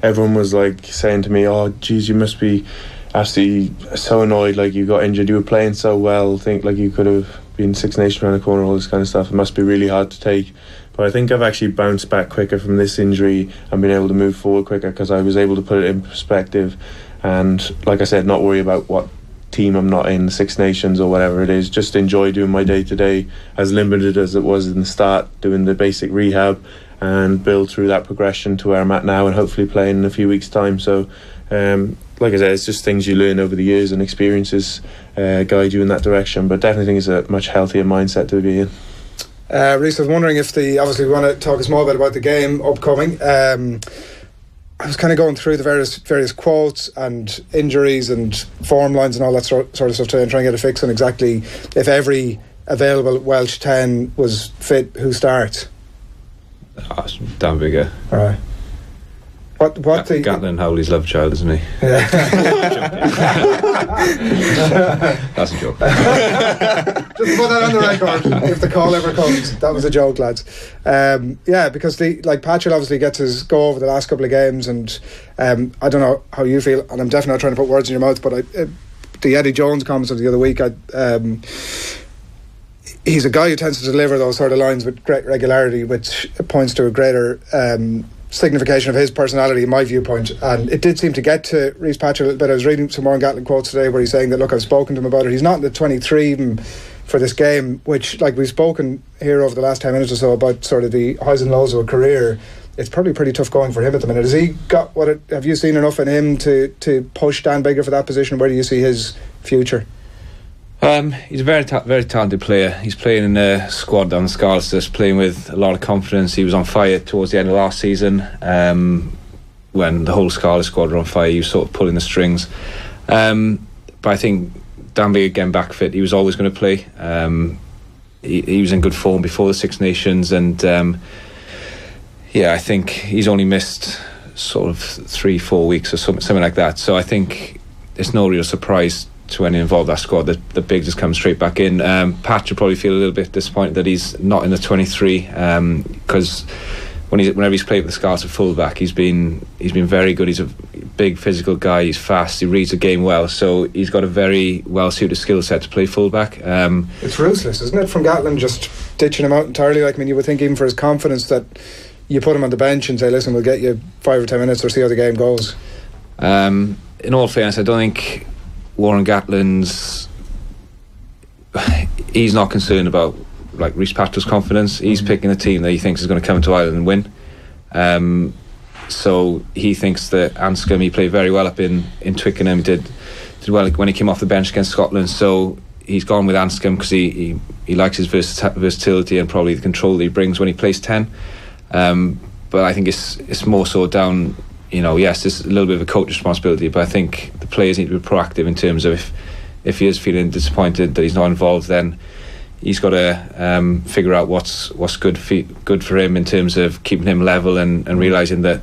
everyone was like saying to me, "Oh, geez, you must be absolutely so annoyed. Like, you got injured. You were playing so well. Think like you could have been Six Nations around the corner. All this kind of stuff. It must be really hard to take." But I think I've actually bounced back quicker from this injury and been able to move forward quicker because I was able to put it in perspective and, like I said, not worry about what team I'm not in, Six Nations or whatever it is. Just enjoy doing my day-to-day, as limited as it was in the start, doing the basic rehab and build through that progression to where I'm at now and hopefully playing in a few weeks' time. So, like I said, it's just things you learn over the years and experiences guide you in that direction. But definitely think it's a much healthier mindset to be in. Rhys, I was wondering if obviously we want to talk a small bit about the game upcoming. I was kind of going through the various quotes and injuries and form lines and all that sort of stuff today and trying to get a fix on exactly if every available Welsh 10 was fit, who starts. Dan Bigger. All right. What Gatlin Howley's love child, isn't he? Yeah. That's a joke. Just put that on the record. If the call ever comes, that was a joke, lads. Because Patrick obviously gets his go over the last couple of games, and I don't know how you feel, and I'm definitely not trying to put words in your mouth, but the Eddie Jones comments of the other week, he's a guy who tends to deliver those sort of lines with great regularity, which points to a greater signification of his personality, in my viewpoint. And it did seem to get to Rhys Patrick a little bit. I was reading some Warren Gatlin quotes today where he's saying that, look, I've spoken to him about it. He's not in the 23 even for this game, which, like, we've spoken here over the last 10 minutes or so about sort of the highs and lows of a career. It's probably pretty tough going for him at the minute. Has he got have you seen enough in him to push Dan Bigger for that position? Where do you see his future? He's a very talented player. He's playing in a squad on the Scarlets that's playing with a lot of confidence. He was on fire towards the end of last season, when the whole Scarlet squad were on fire. He was sort of pulling the strings. But I think Danby getting back fit, he was always going to play. He was in good form before the Six Nations, and I think he's only missed sort of 3-4 weeks or something like that. So I think it's no real surprise to anyone involved in that squad that the Big just come straight back in. Pat will probably feel a little bit disappointed that he's not in the 23, because whenever he's played with the Scarlets at fullback, he's been very good. He's a big physical guy. He's fast. He reads the game well. So he's got a very well suited skill set to play fullback. It's ruthless, isn't it, from Gatland, just ditching him out entirely? Like, I mean, you would think even for his confidence that you put him on the bench and say, listen, we'll get you 5 or 10 minutes or see how the game goes. In all fairness, I don't think Warren Gatland's, he's not concerned about like Rhys Priestland's confidence. He's picking a team that he thinks is going to come to Ireland and win. So he thinks that Anscombe, he played very well up in Twickenham, did well when he came off the bench against Scotland. So he's gone with Anscombe because he likes his versatility and probably the control that he brings when he plays 10. But I think it's more so down, yes, it's a little bit of a coach responsibility, but I think the players need to be proactive in terms of if he is feeling disappointed that he's not involved, then he's got to figure out what's good for him in terms of keeping him level and realising that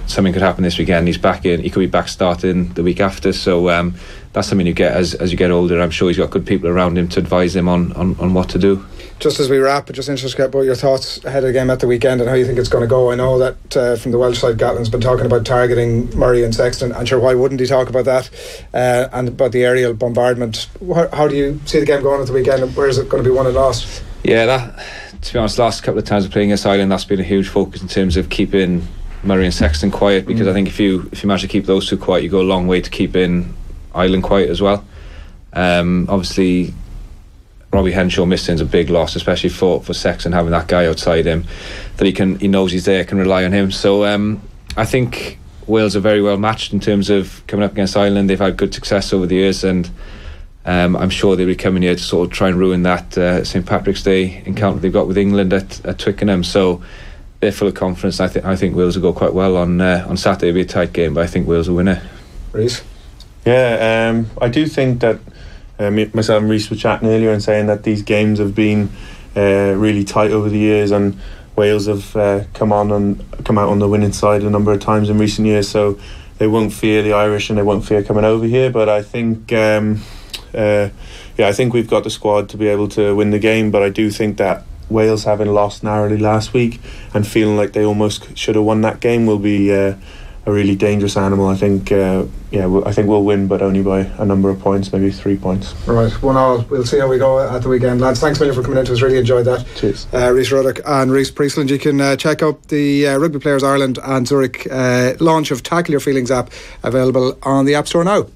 something could happen this weekend. He's back in. He could be back starting the week after. So that's something you get as you get older. I'm sure he's got good people around him to advise him on what to do. Just as we wrap, just interested about your thoughts ahead of the game at the weekend and how you think it's going to go. I know that from the Welsh side, Gatland's been talking about targeting Murray and Sexton, and sure, why wouldn't he talk about that, and about the aerial bombardment. How do you see the game going at the weekend, and where is it going to be won and lost? Yeah, that, to be honest, last couple of times of playing against Ireland, that's been a huge focus in terms of keeping Murray and Sexton quiet, because I think if you manage to keep those two quiet, you go a long way to keeping Ireland quiet as well. Obviously Robbie Henshaw missing is a big loss, especially for Sexton, having that guy outside him that he knows he's there, can rely on him. So I think Wales are very well matched in terms of coming up against Ireland. They've had good success over the years, and I'm sure they'll be coming here to sort of try and ruin that St Patrick's Day encounter they've got with England at Twickenham. So they're full of confidence. I think Wales will go quite well on Saturday. It'll be a tight game, but I think Wales will win it. Rhys? Yeah, I do think that myself and Rhys were chatting earlier and saying that these games have been really tight over the years, and Wales have come out on the winning side a number of times in recent years, so they won't fear the Irish and they won't fear coming over here. But I think I think we've got the squad to be able to win the game, but I do think that Wales, having lost narrowly last week and feeling like they almost should have won that game, will be a really dangerous animal. I think I think we'll win, but only by a number of points, maybe 3 points. Right, 1-1. We'll see how we go at the weekend, lads. Thanks a million for coming in to us. Really enjoyed that. Cheers. Rhys Ruddock and Rhys Priestland. You can check out the Rugby Players Ireland and Zurich launch of Tackle Your Feelings app, available on the App Store now.